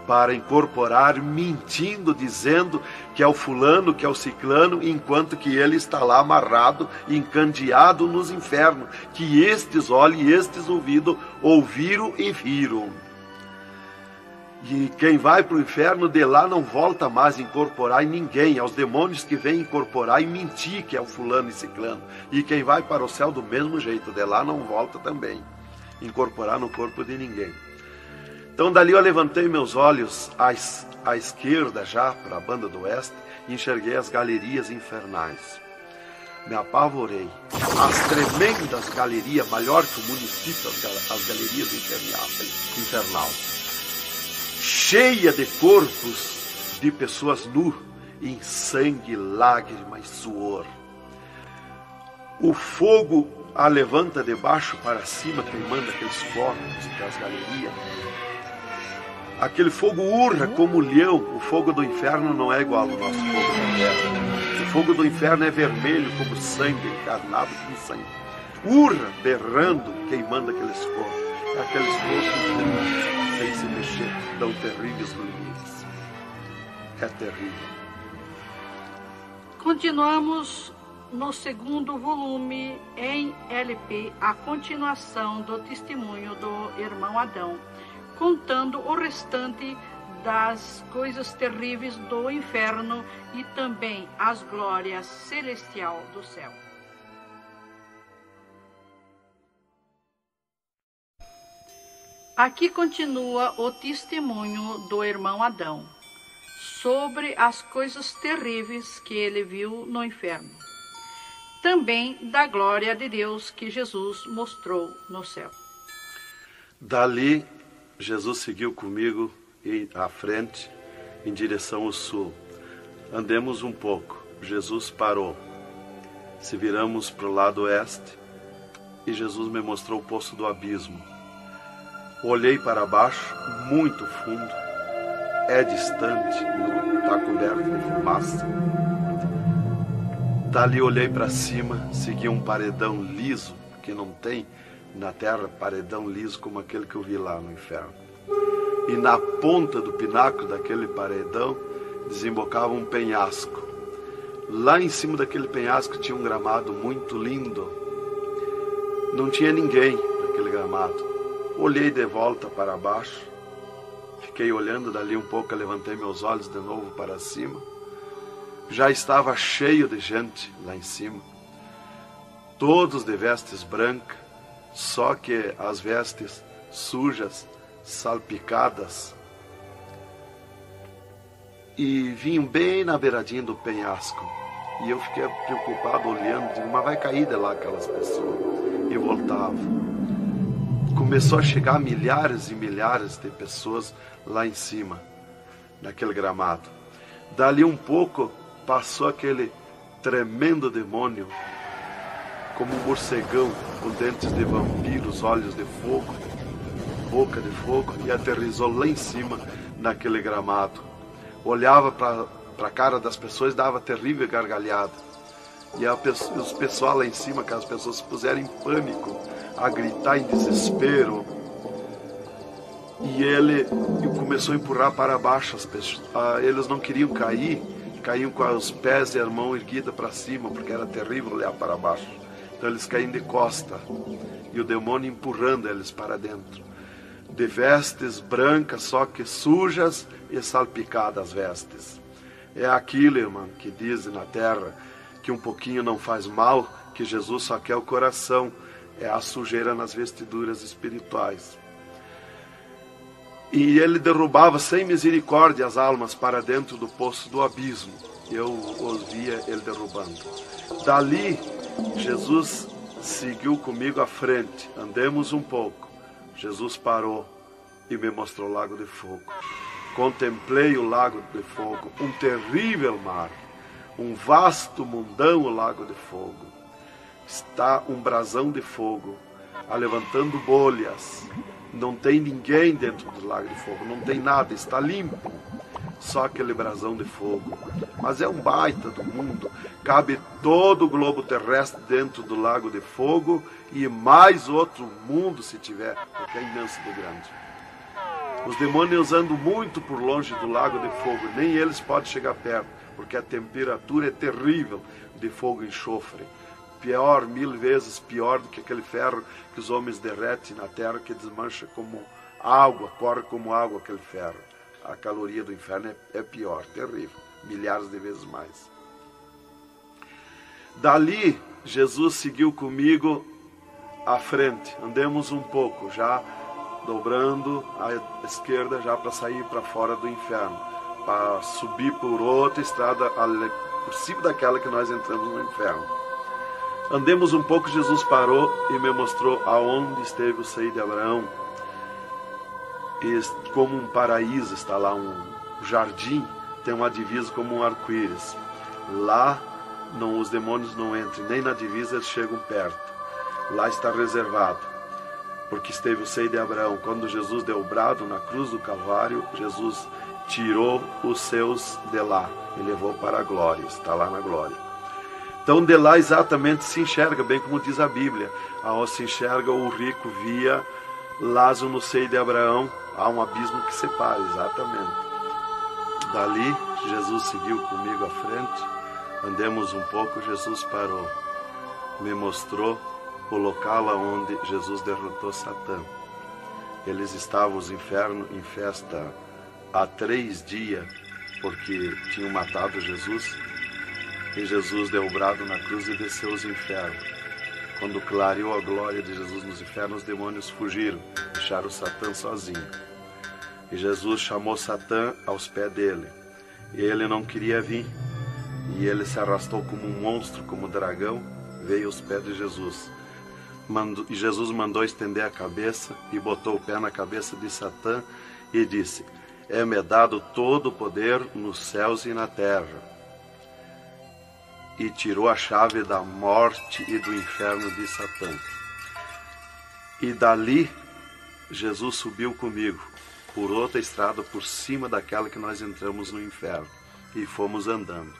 para incorporar, mentindo, dizendo que é o fulano, que é o ciclano, enquanto que ele está lá amarrado, encandeado nos infernos, que estes olhos e estes ouvidos ouviram e viram. E quem vai para o inferno, de lá não volta mais a incorporar em ninguém, aos demônios que vêm incorporar e mentir que é o fulano e ciclano. E quem vai para o céu do mesmo jeito, de lá não volta também, incorporar no corpo de ninguém. Então dali eu levantei meus olhos à esquerda já, para a banda do oeste, e enxerguei as galerias infernais. Me apavorei. As tremendas galerias, maior que o município, as galerias infernal, cheia de corpos de pessoas nuas, em sangue, lágrima e suor. O fogo a levanta de baixo para cima, queimando aqueles corpos das galerias. Aquele fogo urra como leão. O fogo do inferno não é igual ao nosso fogo da terra. O fogo do inferno é vermelho como sangue, encarnado como sangue. Urra, berrando, queimando aqueles corpos. Aqueles corpos sem se mexer, dão terríveis grunhidos. É terrível. Continuamos no segundo volume em LP, a continuação do testemunho do irmão Adão, contando o restante das coisas terríveis do inferno e também as glórias celestiais do céu. Aqui continua o testemunho do irmão Adão sobre as coisas terríveis que ele viu no inferno, também da glória de Deus que Jesus mostrou no céu. Dali, Jesus seguiu comigo à frente, em direção ao sul. Andemos um pouco. Jesus parou. Se viramos para o lado oeste, e Jesus me mostrou o poço do abismo. Olhei para baixo, muito fundo. É distante, está coberto de fumaça. Dali olhei para cima, segui um paredão liso, que não tem na terra paredão liso como aquele que eu vi lá no inferno. E na ponta do pináculo daquele paredão desembocava um penhasco. Lá em cima daquele penhasco tinha um gramado muito lindo. Não tinha ninguém naquele gramado. Olhei de volta para baixo, fiquei olhando dali um pouco, levantei meus olhos de novo para cima. Já estava cheio de gente lá em cima, todos de vestes brancas, só que as vestes sujas, salpicadas, e vinham bem na beiradinha do penhasco. E eu fiquei preocupado olhando, digo, mas vai cair de lá aquelas pessoas. E voltava. Começou a chegar milhares e milhares de pessoas lá em cima, naquele gramado. Dali um pouco, passou aquele tremendo demônio, como um morcegão, com dentes de vampiros, olhos de fogo, boca de fogo, e aterrissou lá em cima, naquele gramado. Olhava para a cara das pessoas, dava terrível gargalhada. E os pessoal lá em cima, que as pessoas se puseram em pânico, a gritar em desespero. E ele começou a empurrar para baixo as pessoas. Eles não queriam cair, caíam com os pés e a mão erguida para cima, porque era terrível olhar para baixo. Então eles caíam de costa, e o demônio empurrando eles para dentro. De vestes brancas, só que sujas e salpicadas as vestes. É aquilo, irmão, que dizem na terra, que um pouquinho não faz mal, que Jesus só quer o coração. É a sujeira nas vestiduras espirituais. E ele derrubava sem misericórdia as almas para dentro do poço do abismo. Eu os via ele derrubando. Dali, Jesus seguiu comigo à frente. Andemos um pouco. Jesus parou e me mostrou o lago de fogo. Contemplei o lago de fogo, um terrível mar, um vasto mundão o lago de fogo. Está um brasão de fogo, levantando bolhas. Não tem ninguém dentro do lago de fogo, não tem nada, está limpo. só aquele brasão de fogo. Mas é um baita do mundo. Cabe todo o globo terrestre dentro do lago de fogo e mais outro mundo se tiver, porque é imenso de grande. Os demônios andam muito por longe do lago de fogo, nem eles podem chegar perto, porque a temperatura é terrível de fogo e enxofre. Pior, 1000 vezes pior do que aquele ferro que os homens derretem na terra, que desmancha como água, corre como água aquele ferro. A caloria do inferno é pior, terrível, milhares de vezes mais. Dali, Jesus seguiu comigo à frente. Andemos um pouco, já dobrando à esquerda, já para sair para fora do inferno, para subir por outra estrada, por cima daquela que nós entramos no inferno. Andemos um pouco, Jesus parou e me mostrou aonde esteve o seio de Abraão. E como um paraíso está lá, um jardim, tem uma divisa como um arco-íris. Lá os demônios não entram, nem na divisa eles chegam perto. Lá está reservado, porque esteve o seio de Abraão. Quando Jesus deu o brado na cruz do Calvário, Jesus tirou os seus de lá e levou para a glória, está lá na glória. Então de lá exatamente se enxerga, bem como diz a Bíblia, aonde se enxerga o rico via Lázaro no seio de Abraão, há um abismo que separa, exatamente. Dali, Jesus seguiu comigo à frente, andemos um pouco, Jesus parou, me mostrou o local onde Jesus derrotou Satã. Eles estavam, os infernos, em festa há 3 dias, porque tinham matado Jesus, e Jesus deu o brado na cruz e desceu os infernos. Quando clareou a glória de Jesus nos infernos, os demônios fugiram, deixaram Satã sozinho. E Jesus chamou Satã aos pés dele. E ele não queria vir. E ele se arrastou como um monstro, como um dragão, veio aos pés de Jesus. E Jesus mandou estender a cabeça e botou o pé na cabeça de Satã e disse: é-me dado todo o poder nos céus e na terra. E tirou a chave da morte e do inferno de Satã. E dali, Jesus subiu comigo, por outra estrada, por cima daquela que nós entramos no inferno. E fomos andando,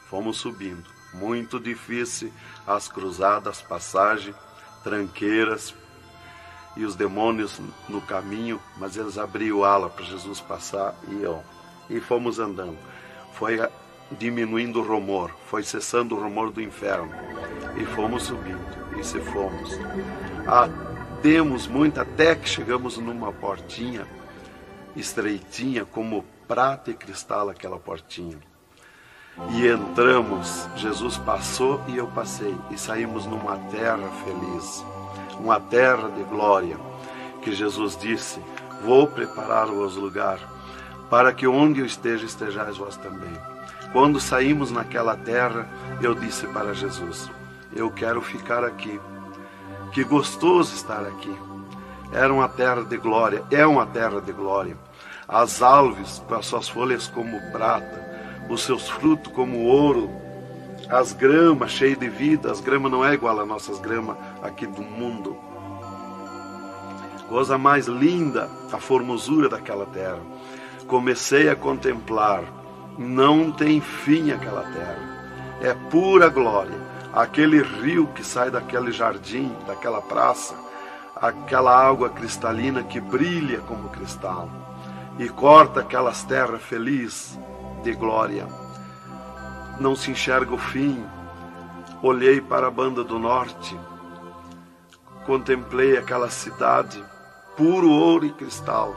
fomos subindo. Muito difícil, as cruzadas, passagens, tranqueiras, e os demônios no caminho, mas eles abriam ala para Jesus passar e fomos andando. Foi diminuindo o rumor, foi cessando o rumor do inferno, e fomos subindo, e se fomos. Demos muito, até que chegamos numa portinha estreitinha, como prata e cristal aquela portinha. E entramos, Jesus passou e eu passei, e saímos numa terra feliz, uma terra de glória, que Jesus disse: vou preparar-vos lugar, para que onde eu esteja, estejais vós também. Quando saímos naquela terra, eu disse para Jesus: eu quero ficar aqui, que gostoso estar aqui. Era uma terra de glória, é uma terra de glória. As árvores com as suas folhas como prata, os seus frutos como ouro, as gramas cheias de vida. As gramas não é igual às nossas gramas aqui do mundo. Coisa mais linda, a formosura daquela terra. Comecei a contemplar, não tem fim aquela terra, é pura glória. Aquele rio que sai daquele jardim, daquela praça, aquela água cristalina que brilha como cristal e corta aquelas terras felizes de glória. Não se enxerga o fim. Olhei para a banda do norte, contemplei aquela cidade, puro ouro e cristal,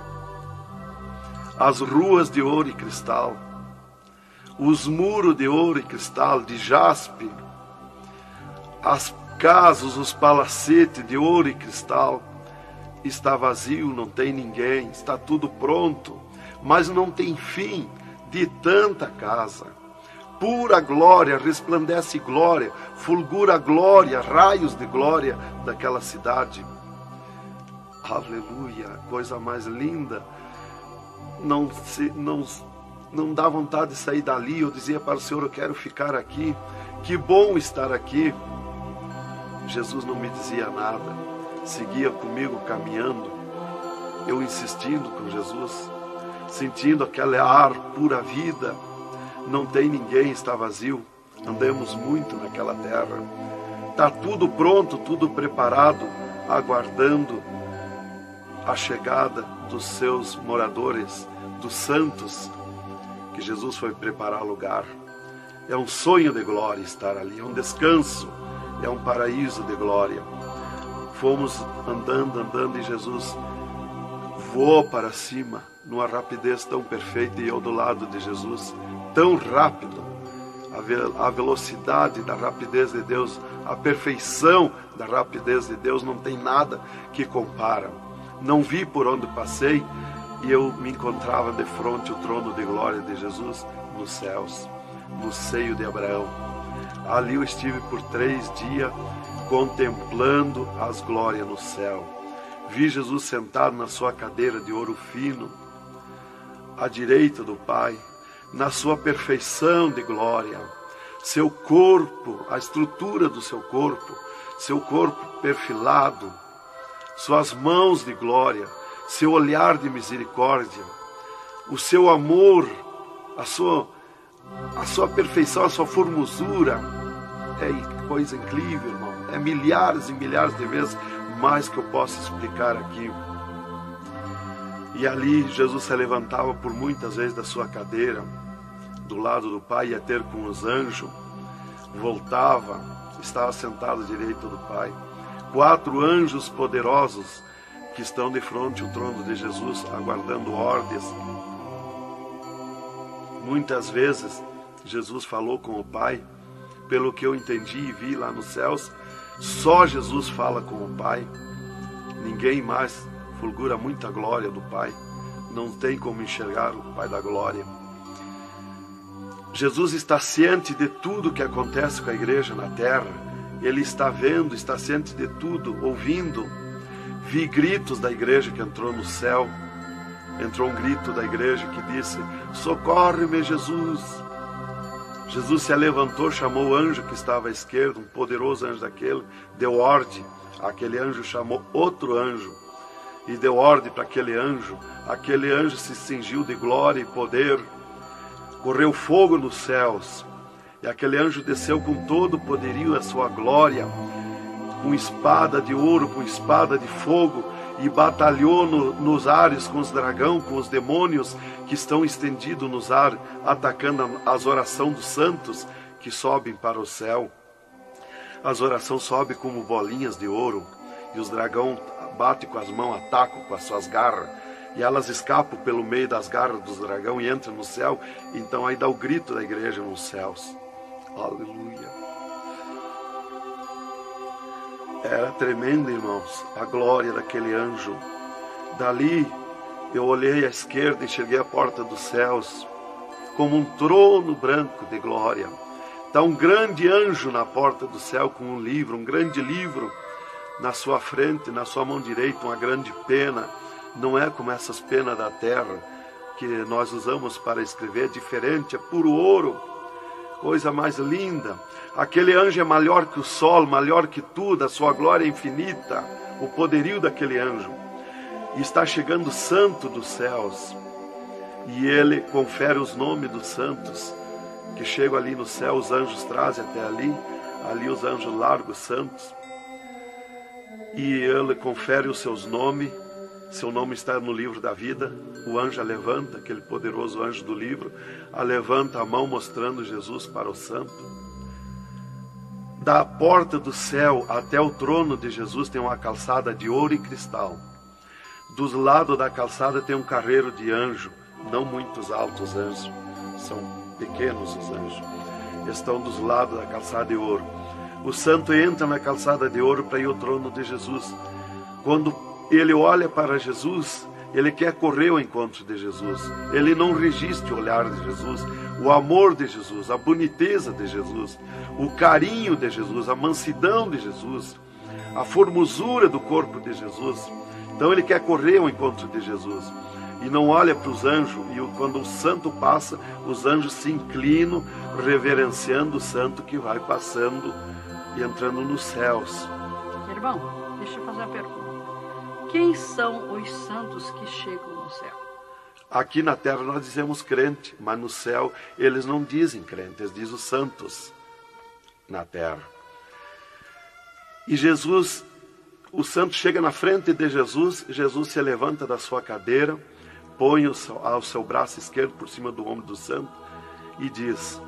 as ruas de ouro e cristal, os muros de ouro e cristal, de jaspe, as casas, os palacetes de ouro e cristal. Está vazio, não tem ninguém, está tudo pronto, mas não tem fim de tanta casa. Pura glória, resplandece glória, fulgura glória, raios de glória daquela cidade. Aleluia, coisa mais linda. Não dá vontade de sair dali. Eu dizia para o Senhor: eu quero ficar aqui, que bom estar aqui. Jesus não me dizia nada, seguia comigo caminhando, eu insistindo com Jesus. sentindo aquele ar pura vida. Não tem ninguém, está vazio. Andamos muito naquela terra. Está tudo pronto, tudo preparado, aguardando a chegada dos seus moradores, dos santos, que Jesus foi preparar lugar. É um sonho de glória estar ali, é um descanso, é um paraíso de glória. Fomos andando e Jesus voou para cima, numa rapidez tão perfeita, e eu do lado de Jesus, tão rápido. A velocidade da rapidez de Deus, a perfeição da rapidez de Deus, não tem nada que compara. Não vi por onde passei, e eu me encontrava de frente ao trono de glória de Jesus nos céus, no seio de Abraão. Ali eu estive por 3 dias contemplando as glórias no céu. Vi Jesus sentado na sua cadeira de ouro fino, à direita do Pai, na sua perfeição de glória. Seu corpo, a estrutura do seu corpo perfilado, suas mãos de glória, seu olhar de misericórdia, o seu amor, a sua perfeição, a sua formosura. É coisa incrível, irmão. É milhares e milhares de vezes mais que eu posso explicar aqui. E ali Jesus se levantava por muitas vezes da sua cadeira, do lado do Pai, ia ter com os anjos, voltava, estava sentado à direita do Pai. 4 anjos poderosos que estão de frente ao trono de Jesus, aguardando ordens. Muitas vezes Jesus falou com o Pai, pelo que eu entendi e vi lá nos céus, só Jesus fala com o Pai. Ninguém mais fulgura muita glória do Pai. Não tem como enxergar o Pai da glória. Jesus está ciente de tudo que acontece com a igreja na terra. Ele está vendo, está ciente de tudo, ouvindo. Vi gritos da igreja que entrou no céu. Entrou um grito da igreja que disse: socorre-me, Jesus. Jesus se levantou, chamou o anjo que estava à esquerda, um poderoso anjo daquele, deu ordem. Aquele anjo chamou outro anjo e deu ordem para aquele anjo. Aquele anjo se cingiu de glória e poder. Correu fogo nos céus. E aquele anjo desceu com todo o poderio e a sua glória, com espada de ouro, com espada de fogo, e batalhou nos ares com os dragões, com os demônios que estão estendidos nos ares, atacando as orações dos santos que sobem para o céu. As orações sobem como bolinhas de ouro, e os dragões batem com as mãos, atacam com as suas garras, e elas escapam pelo meio das garras dos dragões e entram no céu. Então aí dá o grito da igreja nos céus. Aleluia. Era tremendo, irmãos, a glória daquele anjo. Dali eu olhei à esquerda e enxerguei a porta dos céus, como um trono branco de glória. Está um grande anjo na porta do céu com um livro, um grande livro na sua frente, na sua mão direita, uma grande pena. Não é como essas penas da terra que nós usamos para escrever, é diferente, é puro ouro, coisa mais linda. Aquele anjo é maior que o sol, maior que tudo, a sua glória é infinita, o poderio daquele anjo. E está chegando o santo dos céus, e ele confere os nomes dos santos, que chegam ali no céu, os anjos trazem até ali os anjos largos santos, e ele confere os seus nomes. Seu nome está no livro da vida. O anjo a levanta, aquele poderoso anjo do livro, a levanta a mão mostrando Jesus para o santo. Da porta do céu até o trono de Jesus tem uma calçada de ouro e cristal. Dos lados da calçada tem um carreiro de anjo, não muitos altos anjos, são pequenos os anjos. Estão dos lados da calçada de ouro. O santo entra na calçada de ouro para ir ao trono de Jesus. Quando ele olha para Jesus, ele quer correr ao encontro de Jesus. Ele não resiste o olhar de Jesus, o amor de Jesus, a boniteza de Jesus, o carinho de Jesus, a mansidão de Jesus, a formosura do corpo de Jesus. Então ele quer correr ao encontro de Jesus e não olha para os anjos. E quando o santo passa, os anjos se inclinam, reverenciando o santo que vai passando e entrando nos céus. Irmão, deixa eu fazer uma pergunta. Quem são os santos que chegam no céu? Aqui na terra nós dizemos crente, mas no céu eles não dizem crente, eles dizem os santos na terra. E Jesus, o santo chega na frente de Jesus, Jesus se levanta da sua cadeira, põe o seu braço esquerdo por cima do ombro do santo e diz: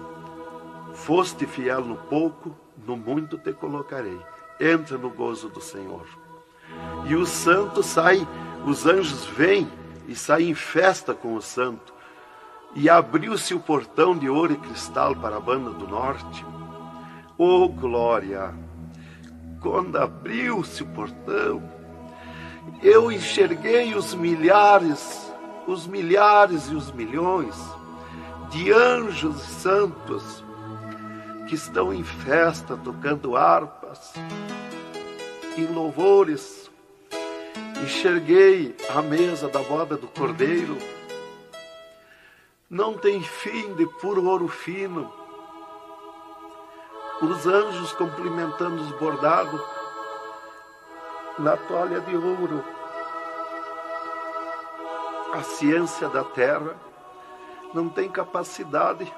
foste fiel no pouco, no muito te colocarei. Entra no gozo do Senhor. E o santo sai, os anjos vêm e saem em festa com o santo. E abriu-se o portão de ouro e cristal para a banda do norte. Oh, glória! Quando abriu-se o portão, eu enxerguei os milhares e os milhões de anjos e santos que estão em festa, tocando harpas, em louvores. Enxerguei a mesa da boda do Cordeiro, não tem fim, de puro ouro fino. Os anjos cumprimentando os bordados na toalha de ouro. A ciência da terra não tem capacidade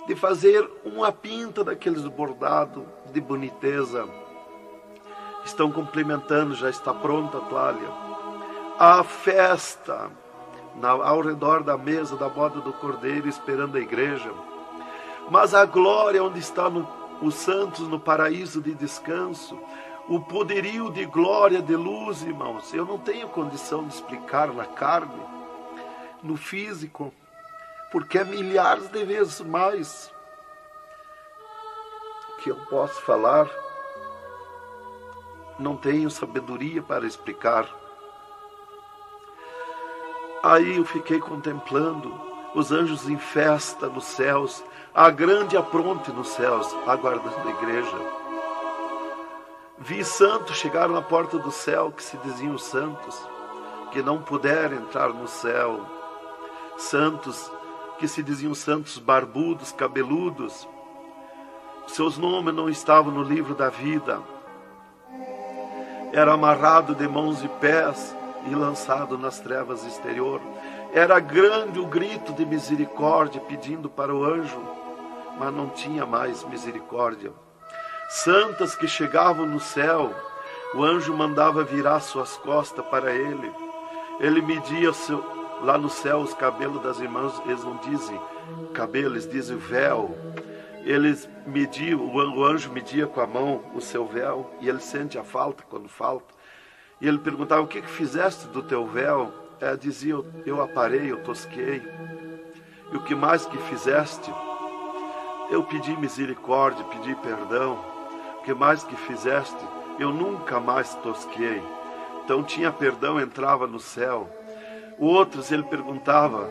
de fazer uma pinta daqueles bordados de boniteza. Estão cumprimentando, já está pronta a toalha. A festa ao redor da mesa da boda do Cordeiro, esperando a igreja. Mas a glória onde estão os santos no paraíso de descanso, o poderio de glória, de luz, irmãos, eu não tenho condição de explicar na carne, no físico, porque é milhares de vezes mais que eu posso falar. Não tenho sabedoria para explicar. Aí eu fiquei contemplando os anjos em festa nos céus, a grande apronte nos céus, aguardando a igreja. Vi santos chegar na porta do céu, que se diziam santos, que não puderam entrar no céu. Santos que se diziam santos barbudos, cabeludos. Seus nomes não estavam no livro da vida. Era amarrado de mãos e pés e lançado nas trevas exterior. Era grande o grito de misericórdia pedindo para o anjo, mas não tinha mais misericórdia. Santas que chegavam no céu, o anjo mandava virar suas costas para ele. Ele media lá no céu os cabelos das irmãs, eles não dizem cabelo, eles dizem véu. Eles mediam, o anjo media com a mão o seu véu, e ele sente a falta quando falta. E ele perguntava: o que fizeste do teu véu? Ela dizia: eu aparei, eu tosquei. E o que mais que fizeste? Eu pedi misericórdia, pedi perdão. O que mais que fizeste? Eu nunca mais tosquei. Então tinha perdão, entrava no céu. Outros ele perguntava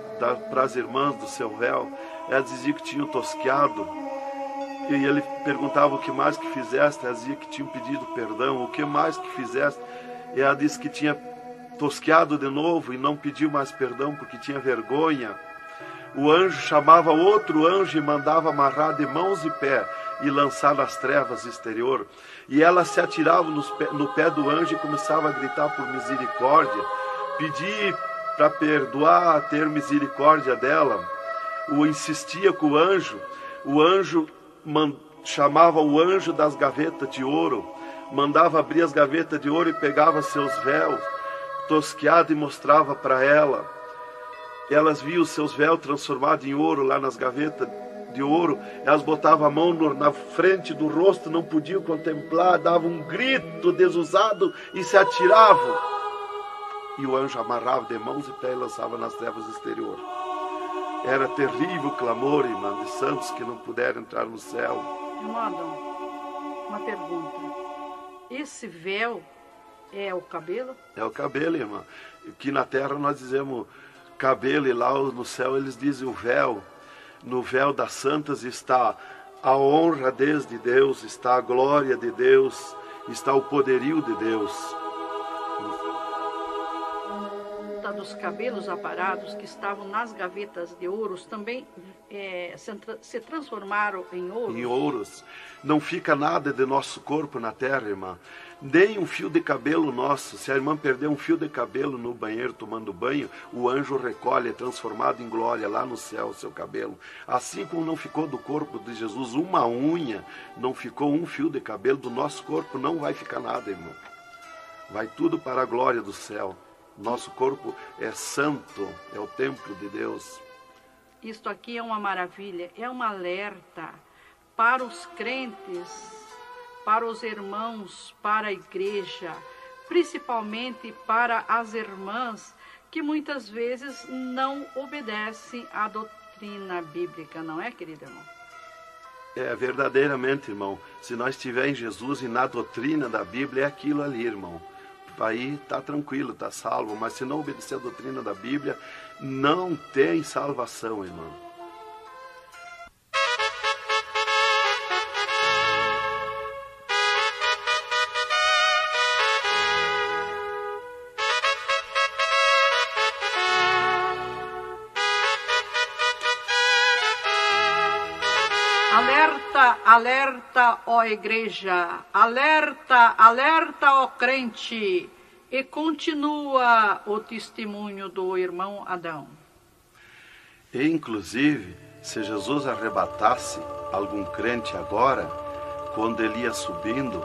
para as irmãs do seu véu, elas diziam que tinham tosqueado. E ele perguntava: o que mais que fizeste? Ela dizia que tinham pedido perdão. O que mais que fizeste? E ela disse que tinha tosqueado de novo e não pediu mais perdão porque tinha vergonha. O anjo chamava outro anjo e mandava amarrar de mãos e pé e lançar nas trevas exterior. E ela se atirava no pé do anjo e começava a gritar por misericórdia, pedir para perdoar, ter misericórdia dela. Insistia com o anjo chamava o anjo das gavetas de ouro, mandava abrir as gavetas de ouro e pegava seus véus tosqueados e mostrava para ela. Elas viam os seus véus transformados em ouro lá nas gavetas de ouro. Elas botavam a mão na frente do rosto, não podiam contemplar, davam um grito desusado e se atiravam. E o anjo amarrava de mãos e pés e lançava nas trevas exterior. Era terrível o clamor, irmã, de santos que não puderam entrar no céu. Irmão Adão, uma pergunta. Esse véu é o cabelo? É o cabelo, irmã. Aqui na terra nós dizemos cabelo, e lá no céu eles dizem o véu. No véu das santas está a honra de Deus, está a glória de Deus, está o poderio de Deus. Está dos cabelos aparados que estavam nas gavetas de ouros também se transformaram em ouros? Em ouros. Não fica nada de nosso corpo na terra, irmã. Nem um fio de cabelo nosso. Se a irmã perder um fio de cabelo no banheiro tomando banho, o anjo recolhe, é transformado em glória lá no céu o seu cabelo. Assim como não ficou do corpo de Jesus uma unha, não ficou um fio de cabelo, do nosso corpo não vai ficar nada, irmão. Vai tudo para a glória do céu. Nosso corpo é santo, é o templo de Deus. Isto aqui é uma maravilha, é um alerta para os crentes, para os irmãos, para a igreja, principalmente para as irmãs que muitas vezes não obedecem à doutrina bíblica, não é, querido irmão? É, verdadeiramente, irmão. Se nós estivermos em Jesus e na doutrina da Bíblia, é aquilo ali, irmão. Aí está tranquilo, está salvo. Mas se não obedecer a doutrina da Bíblia, não tem salvação, irmão. Alerta, alerta, ó igreja, alerta, alerta, ó crente, e continua o testemunho do irmão Adão. E, inclusive, se Jesus arrebatasse algum crente agora, quando ele ia subindo,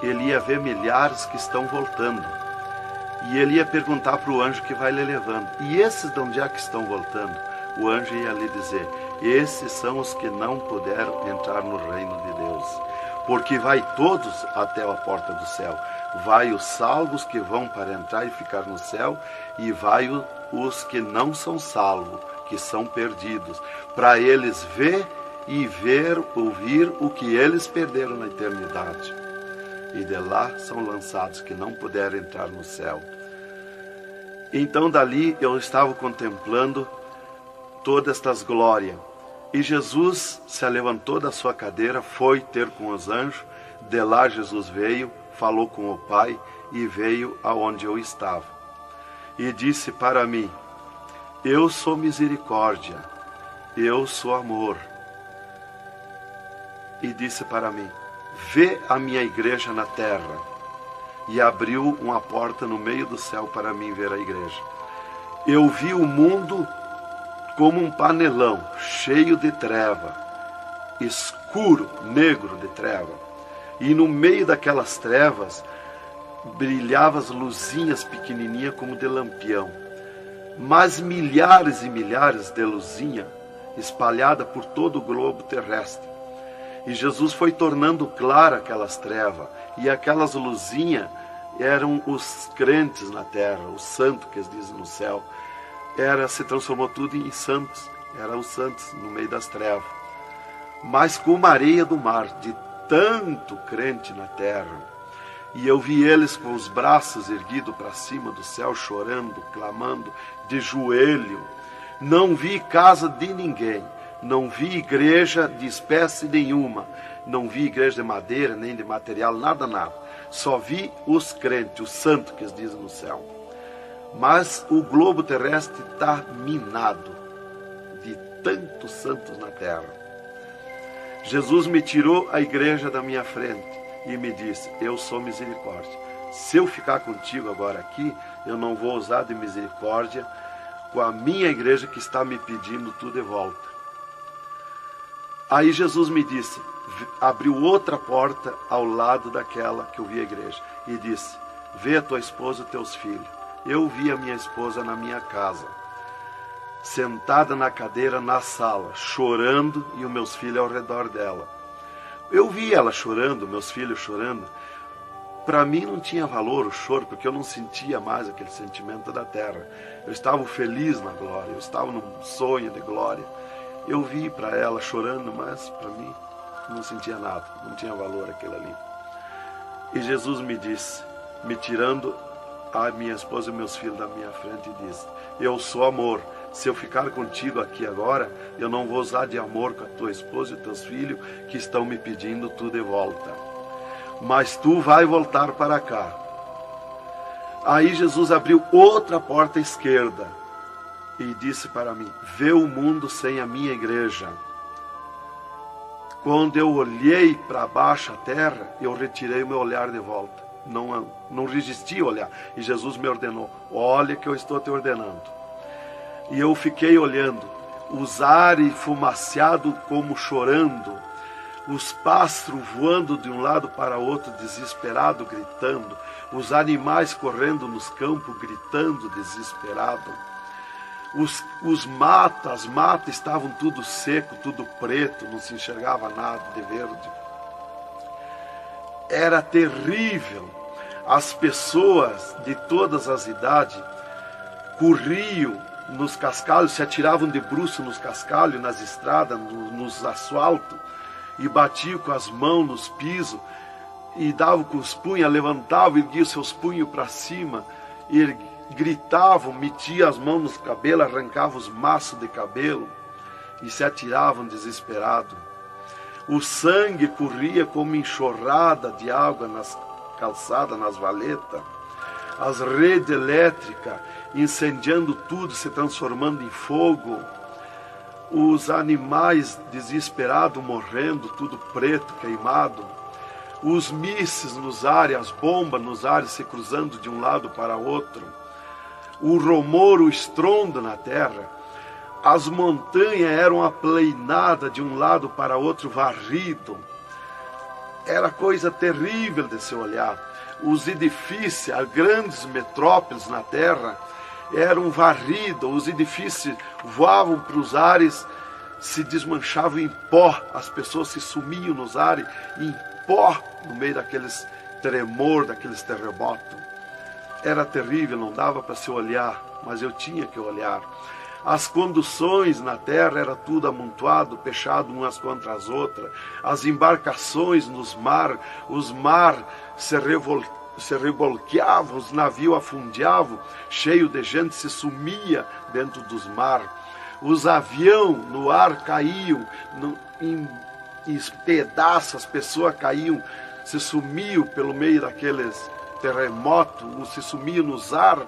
ele ia ver milhares que estão voltando. E ele ia perguntar para o anjo que vai lhe levando. E esses de onde é que estão voltando? O anjo ia lhe dizer: esses são os que não puderam entrar no reino de Deus. Porque vai todos até a porta do céu. Vai os salvos que vão para entrar e ficar no céu, e vai os que não são salvos, que são perdidos, para eles ouvir o que eles perderam na eternidade. E de lá são lançados que não puderam entrar no céu. Então dali eu estava contemplando todas estas glórias. E Jesus se levantou da sua cadeira, foi ter com os anjos. De lá Jesus veio, falou com o Pai e veio aonde eu estava. E disse para mim: eu sou misericórdia, eu sou amor. E disse para mim: vê a minha igreja na terra. E abriu uma porta no meio do céu para mim ver a igreja. Eu vi o mundo como um panelão, cheio de treva, escuro, negro de treva. E no meio daquelas trevas, brilhavam as luzinhas pequenininhas como de lampião. Mas milhares e milhares de luzinhas espalhadas por todo o globo terrestre. E Jesus foi tornando clara aquelas trevas. E aquelas luzinhas eram os crentes na terra, os santos que eles dizem no céu. Se transformou tudo em santos. Eram os santos no meio das trevas. Mas como a areia do mar, de tanto crente na terra. E eu vi eles com os braços erguidos para cima do céu, chorando, clamando, de joelho. Não vi casa de ninguém. Não vi igreja de espécie nenhuma. Não vi igreja de madeira, nem de material, nada, nada. Só vi os crentes, os santos que eles dizem no céu. Mas o globo terrestre está minado de tantos santos na terra. Jesus me tirou a igreja da minha frente e me disse: eu sou misericórdia. Se eu ficar contigo agora aqui, eu não vou usar de misericórdia com a minha igreja que está me pedindo tudo de volta. Aí Jesus me disse, abriu outra porta ao lado daquela que eu vi a igreja e disse: vê a tua esposa e teus filhos. Eu vi a minha esposa na minha casa, sentada na cadeira na sala, chorando, e os meus filhos ao redor dela. Eu vi ela chorando, meus filhos chorando. Para mim não tinha valor o choro, porque eu não sentia mais aquele sentimento da terra. Eu estava feliz na glória, eu estava num sonho de glória. Eu vi para ela chorando, mas para mim não sentia nada, não tinha valor aquilo ali. E Jesus me disse, me tirando a minha esposa e meus filhos da minha frente, e disse: eu sou amor. Se eu ficar contigo aqui agora, eu não vou usar de amor com a tua esposa e teus filhos que estão me pedindo tu de volta. Mas tu vai voltar para cá. Aí Jesus abriu outra porta à esquerda e disse para mim: vê o mundo sem a minha igreja. Quando eu olhei para baixo a terra, eu retirei o meu olhar de volta. Não resisti a olhar. E Jesus me ordenou: olha que eu estou te ordenando. E eu fiquei olhando, os ares fumaciados como chorando, os pássaros voando de um lado para outro, desesperado, gritando, os animais correndo nos campos, gritando, desesperado. As matas estavam tudo seco, tudo preto, não se enxergava nada de verde. Era terrível. As pessoas de todas as idades corriam nos cascalhos, se atiravam de bruços nos cascalhos, nas estradas, nos asfaltos, e batiam com as mãos nos pisos, e davam com os punhos, levantavam, erguiam seus punhos para cima, e gritavam, metiam as mãos nos cabelos, arrancavam os maços de cabelo, e se atiravam desesperados. O sangue corria como enxurrada de água nas calçadas, nas valetas. As redes elétricas incendiando tudo, se transformando em fogo. Os animais desesperados morrendo, tudo preto, queimado. Os mísseis nos ares, as bombas nos ares se cruzando de um lado para outro. O rumor, o estrondo na terra. As montanhas eram aplainadas de um lado para outro, varrido. Era coisa terrível de se olhar. Os edifícios, as grandes metrópoles na terra, eram varridos. Os edifícios voavam para os ares, se desmanchavam em pó. As pessoas se sumiam nos ares em pó, no meio daqueles tremor, daqueles terremotos. Era terrível, não dava para se olhar, mas eu tinha que olhar. As conduções na terra era tudo amontoado, fechado umas contra as outras. As embarcações nos mar, os mar se revolqueavam, os navios afundiavam, cheio de gente se sumia dentro dos mar. Os aviões no ar caíam em pedaços, as pessoas caíam, se sumiam pelo meio daqueles terremotos, se sumiam nos ar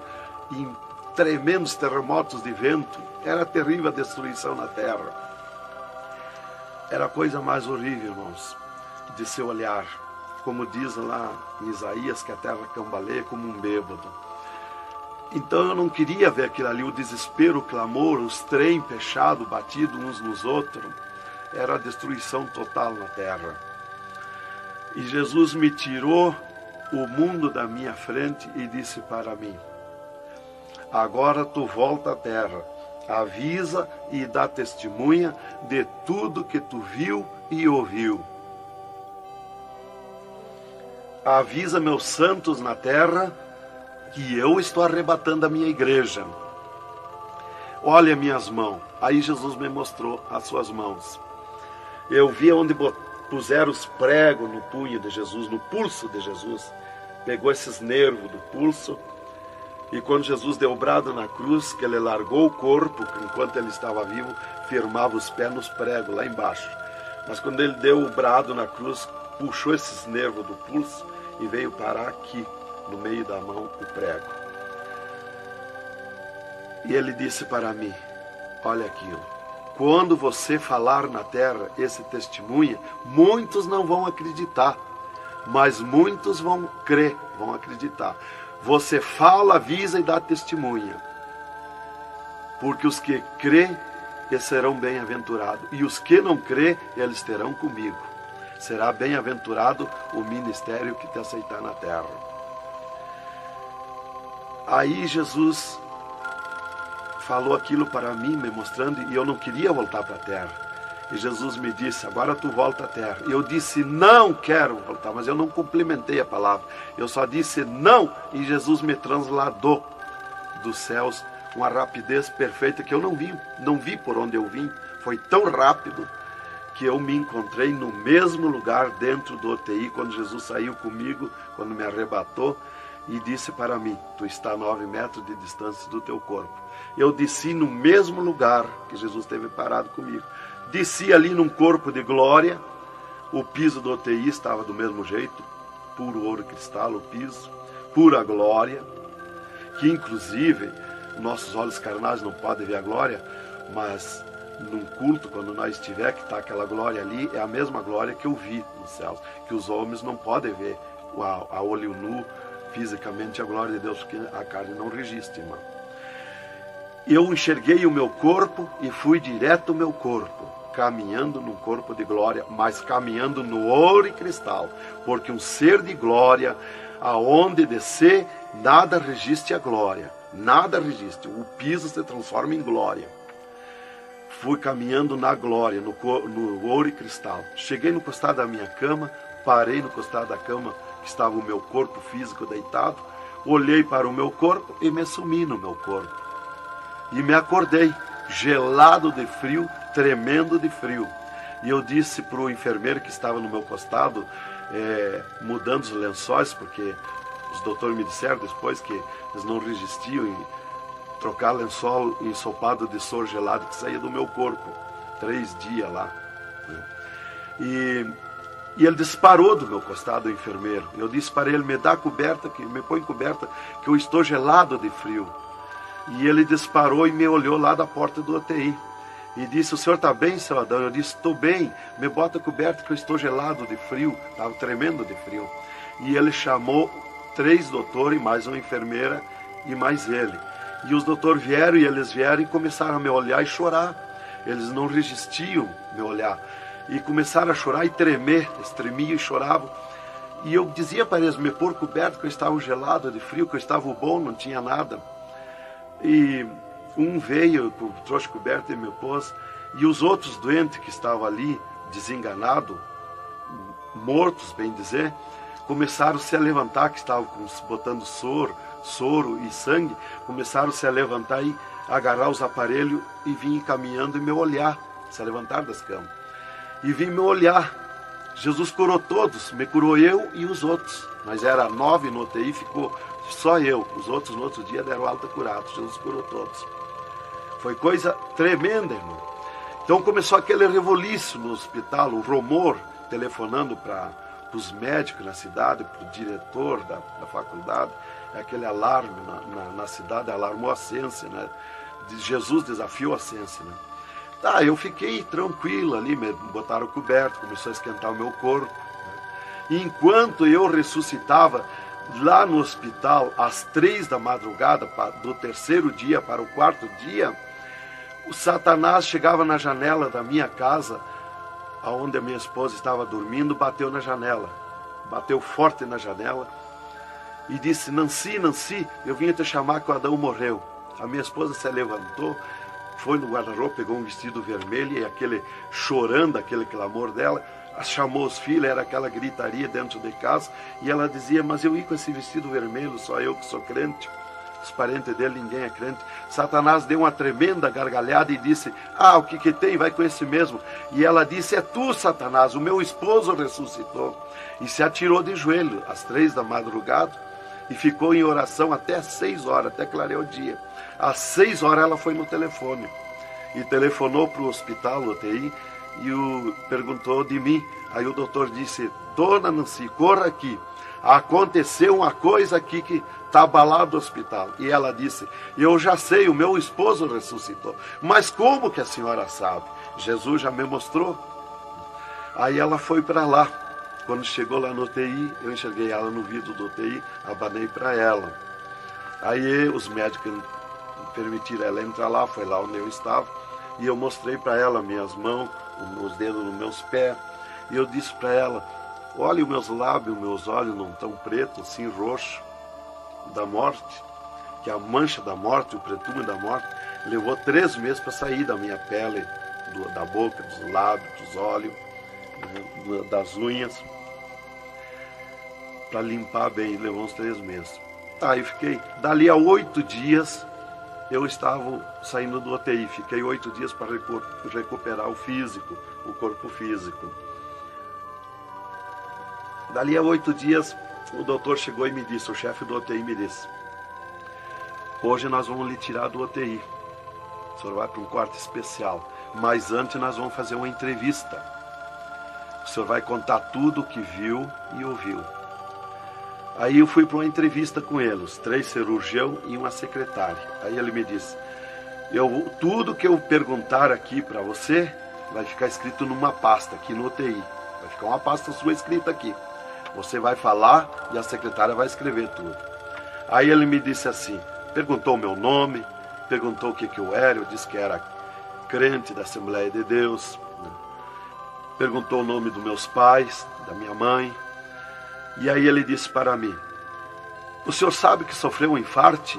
em tremendos terremotos de vento. Era terrível a destruição na terra. Era a coisa mais horrível, irmãos, de se olhar. Como diz lá em Isaías, que a terra cambaleia como um bêbado. Então eu não queria ver aquilo ali, o desespero, o clamor, os trem fechados, batidos uns nos outros. Era a destruição total na terra. E Jesus me tirou o mundo da minha frente e disse para mim: agora tu volta à terra, avisa e dá testemunha de tudo que tu viu e ouviu. Avisa meus santos na terra que eu estou arrebatando a minha igreja. Olha minhas mãos. Aí Jesus me mostrou as suas mãos. Eu vi onde puseram os pregos no punho de Jesus, no pulso de Jesus. Pegou esses nervos do pulso. E quando Jesus deu o brado na cruz, que ele largou o corpo, enquanto ele estava vivo, firmava os pés nos pregos lá embaixo. Mas quando ele deu o brado na cruz, puxou esses nervos do pulso e veio parar aqui, no meio da mão, o prego. E ele disse para mim: olha aquilo, quando você falar na terra esse testemunho, muitos não vão acreditar, mas muitos vão crer, vão acreditar. Você fala, avisa e dá testemunha. Porque os que crêem, eles serão bem-aventurados. E os que não crêem, eles terão comigo. Será bem-aventurado o ministério que te aceitar na terra. Aí Jesus falou aquilo para mim, me mostrando, e eu não queria voltar para a terra. E Jesus me disse: agora tu volta à terra. E eu disse: não quero voltar, mas eu não complementei a palavra. Eu só disse não, e Jesus me transladou dos céus, uma rapidez perfeita que eu não vi por onde eu vim. Foi tão rápido que eu me encontrei no mesmo lugar dentro do UTI, quando Jesus saiu comigo, quando me arrebatou, e disse para mim: tu está a 9 metros de distância do teu corpo. Eu desci no mesmo lugar que Jesus esteve parado comigo. Desci ali num corpo de glória. O piso do UTI estava do mesmo jeito, puro ouro cristal o piso, pura glória. que inclusive nossos olhos carnais não podem ver a glória, mas num culto, quando nós estiver, que está aquela glória ali, é a mesma glória que eu vi nos céus, que os homens não podem ver a olho nu, fisicamente, a glória de Deus, porque a carne não resiste, irmão. Eu enxerguei o meu corpo e fui direto ao meu corpo, caminhando num corpo de glória, mas caminhando no ouro e cristal, porque um ser de glória, aonde descer, nada resiste a glória, nada resiste, o piso se transforma em glória. Fui caminhando na glória, no ouro e cristal. Cheguei no costado da minha cama, parei no costado da cama, que estava o meu corpo físico deitado, olhei para o meu corpo e me sumi no meu corpo. E me acordei, gelado de frio, tremendo de frio. E eu disse para o enfermeiro que estava no meu costado, mudando os lençóis, porque os doutores me disseram depois que eles não resistiam em trocar lençol ensopado de soro gelado que saía do meu corpo. 3 dias lá. E ele disparou do meu costado, o enfermeiro. Eu disse para ele, me dá coberta, me põe coberta, que eu estou gelado de frio. E ele disparou e me olhou lá da porta do UTI. E disse, o senhor está bem, seu Adão? Eu disse, estou bem, me bota coberta que eu estou gelado de frio. Estava tremendo de frio. E ele chamou 3 doutores, mais uma enfermeira e mais ele. E os doutores vieram, e eles vieram e começaram a me olhar e chorar. Eles não resistiam me olhar. E começaram a chorar e tremer, eles tremiam e choravam. E eu dizia para eles me pôr coberto, que eu estava gelado de frio, que eu estava bom, não tinha nada. E um veio, trouxe coberto e me pôs. E os outros doentes que estavam ali, desenganados, mortos, bem dizer, começaram a se levantar, que estavam botando soro e sangue, começaram a se levantar e agarrar os aparelhos e vir caminhando e me olhar, se levantar das camas. E vim me olhar. Jesus curou todos, me curou eu e os outros. Mas era 9 no UTI, ficou só eu. Os outros no outro dia deram alta curados. Jesus curou todos. Foi coisa tremenda, irmão. Então começou aquele revoluço no hospital, o rumor, telefonando para os médicos na cidade, para o diretor da faculdade, aquele alarme na cidade, alarmou a ciência, né? Jesus desafiou a ciência, né? Tá, eu fiquei tranquilo ali, me botaram coberto, começou a esquentar o meu corpo, né? E enquanto eu ressuscitava lá no hospital, às 3 da madrugada, do 3º dia para o 4º dia, o Satanás chegava na janela da minha casa, onde a minha esposa estava dormindo, bateu na janela, bateu forte na janela, e disse, Nancy, Nancy, eu vim te chamar que o Adão morreu. A minha esposa se levantou, foi no guarda-roupa, pegou um vestido vermelho, e aquele chorando, aquele clamor dela, chamou os filhos, era aquela gritaria dentro de casa, e ela dizia, mas eu ia com esse vestido vermelho, só eu que sou crente, os parentes dele, ninguém é crente. Satanás deu uma tremenda gargalhada e disse, o que tem, vai com esse mesmo. E ela disse, é tu, Satanás, o meu esposo ressuscitou. E se atirou de joelho, às 3 da madrugada, e ficou em oração até 6 horas, até clarear o dia. Às 6 horas ela foi no telefone, e telefonou para o hospital, UTI, e perguntou de mim. Aí o doutor disse, dona Nancy, corra aqui, aconteceu uma coisa aqui que está abalado o hospital. E ela disse, eu já sei, o meu esposo ressuscitou. Mas como que a senhora sabe? Jesus já me mostrou. Aí ela foi para lá. Quando chegou lá no UTI, eu enxerguei ela no vidro do UTI, abanei para ela. Aí os médicos permitiram ela entrar lá, foi lá onde eu estava, e eu mostrei para ela minhas mãos, os dedos nos meus pés, e eu disse para ela, olha os meus lábios, meus olhos não estão pretos, assim roxo, da morte, que a mancha da morte, o pretume da morte, levou 3 meses para sair da minha pele, da boca, dos lábios, dos olhos, das unhas, para limpar bem, levou uns 3 meses. Tá, eu fiquei, dali a 8 dias, eu estava saindo do UTI, fiquei 8 dias para recuperar o físico, o corpo físico. Dali a 8 dias, o doutor chegou e me disse, o chefe do UTI me disse, hoje nós vamos lhe tirar do UTI, o senhor vai para um quarto especial, mas antes nós vamos fazer uma entrevista. O senhor vai contar tudo o que viu e ouviu. Aí eu fui para uma entrevista com ele, os 3 cirurgiões e uma secretária. Aí ele me disse, tudo que eu perguntar aqui para você vai ficar escrito numa pasta aqui no UTI. Vai ficar uma pasta sua escrita aqui. Você vai falar e a secretária vai escrever tudo. Aí ele me disse assim, perguntou o meu nome, perguntou o que eu era, eu disse que era crente da Assembleia de Deus, né? Perguntou o nome dos meus pais, da minha mãe. E aí ele disse para mim, o senhor sabe que sofreu um infarte?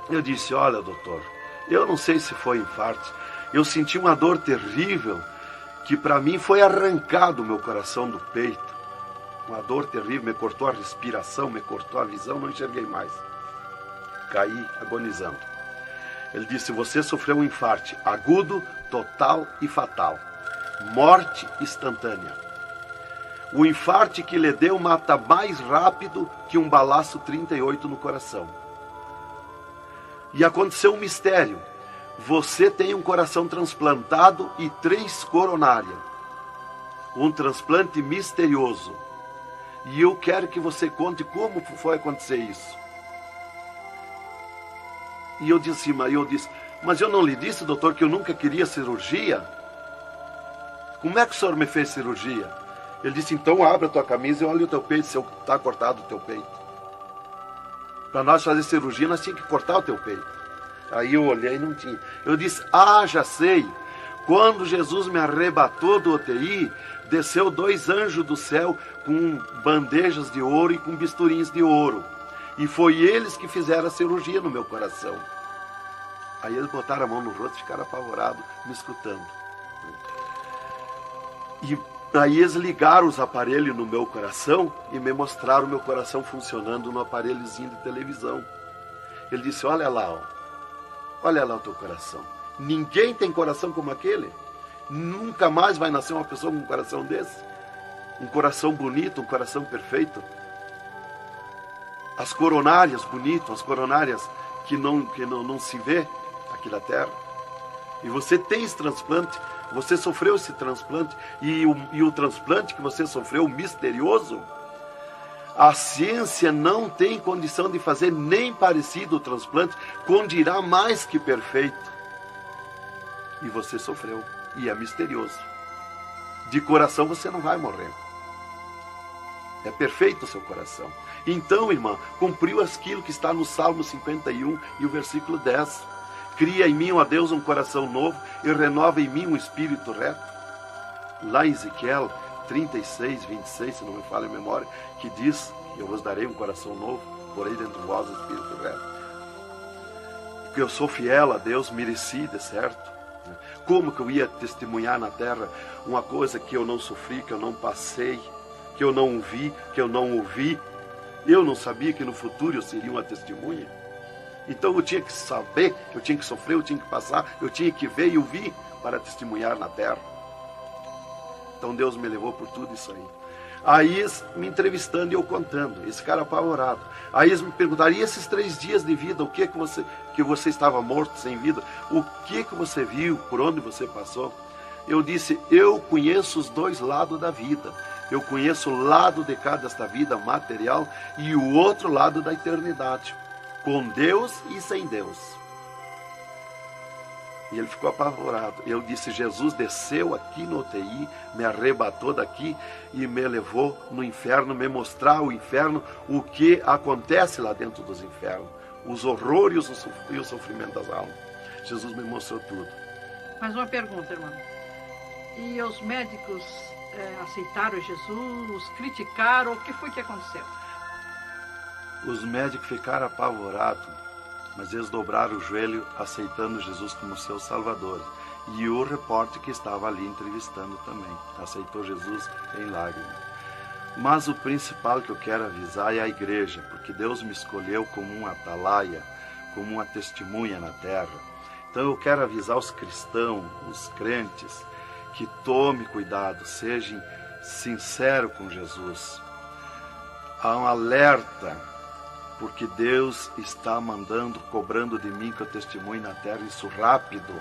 Eu disse, olha doutor, eu não sei se foi infarte, eu senti uma dor terrível, que para mim foi arrancado o meu coração do peito. Uma dor terrível, me cortou a respiração, me cortou a visão, não enxerguei mais. Caí agonizando. Ele disse, você sofreu um infarte agudo, total e fatal. Morte instantânea. O infarte que lhe deu mata mais rápido que um balaço 38 no coração. E aconteceu um mistério. Você tem um coração transplantado e 3 coronárias. Um transplante misterioso. E eu quero que você conte como foi acontecer isso. E eu disse, mas eu não lhe disse, doutor, que eu nunca queria cirurgia? Como é que o senhor me fez cirurgia? Ele disse, então abre a tua camisa e olha o teu peito, se está cortado o teu peito. Para nós fazer cirurgia, nós tínhamos que cortar o teu peito. Aí eu olhei e não tinha. Eu disse, já sei. Quando Jesus me arrebatou do UTI, desceu 2 anjos do céu com bandejas de ouro e com bisturins de ouro. E foi eles que fizeram a cirurgia no meu coração. Aí eles botaram a mão no rosto e ficaram apavorados, me escutando. E aí eles ligaram os aparelhos no meu coração e me mostraram o meu coração funcionando no aparelhozinho de televisão. Ele disse, olha lá o teu coração. Ninguém tem coração como aquele. Nunca mais vai nascer uma pessoa com um coração desse. Um coração bonito, um coração perfeito. As coronárias bonitas, as coronárias que não se vê aqui na terra. E você tem esse transplante, você sofreu esse transplante, e o transplante que você sofreu, misterioso, a ciência não tem condição de fazer nem parecido o transplante, com dirá mais que perfeito. E você sofreu, e é misterioso. De coração você não vai morrer. É perfeito o seu coração. Então, irmã, cumpriu aquilo que está no Salmo 51 e o versículo 10. Cria em mim, ó Deus, um coração novo e renova em mim um espírito reto. Lá em Ezequiel 36, 26, se não me falha a memória, que diz, eu vos darei um coração novo, porei dentro de vós o espírito reto. Porque eu sou fiel a Deus, mereci, de certo. Como que eu ia testemunhar na terra uma coisa que eu não sofri, que eu não passei, que eu não vi, que eu não ouvi? Eu não sabia que no futuro eu seria uma testemunha. Então eu tinha que saber, eu tinha que sofrer, eu tinha que passar, eu tinha que ver e ouvir para testemunhar na terra. Então Deus me levou por tudo isso aí. Aí eles me entrevistando e eu contando, esse cara apavorado. Aí eles me perguntaram, e esses 3 dias de vida, o que você estava morto, sem vida? O que você viu, por onde você passou? Eu disse, eu conheço os 2 lados da vida. Eu conheço o lado de cá desta vida material e o outro lado da eternidade, com Deus e sem Deus. E ele ficou apavorado. Eu disse, Jesus desceu aqui no UTI, me arrebatou daqui e me levou no inferno, me mostrar o inferno, o que acontece lá dentro dos infernos, os horrores e o sofrimento das almas. Jesus me mostrou tudo. Mais uma pergunta, irmão. E os médicos aceitaram Jesus, criticaram, o que foi que aconteceu? Os médicos ficaram apavorados, mas eles dobraram o joelho aceitando Jesus como seu Salvador. E o repórter que estava ali entrevistando também aceitou Jesus em lágrimas. Mas o principal que eu quero avisar é a igreja, porque Deus me escolheu como uma atalaia, como uma testemunha na terra. Então eu quero avisar os cristãos, os crentes, que tome cuidado, seja sincero com Jesus. Há um alerta, porque Deus está cobrando de mim que eu testemunhe na terra isso rápido,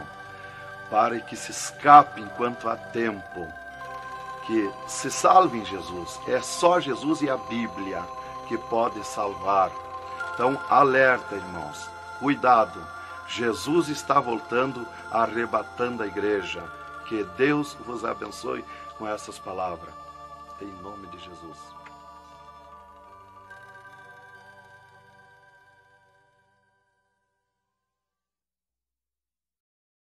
para que se escape enquanto há tempo, que se salve em Jesus. É só Jesus e a Bíblia que pode salvar. Então, alerta, irmãos, cuidado, Jesus está voltando, arrebatando a igreja. Que Deus vos abençoe com essas palavras. Em nome de Jesus.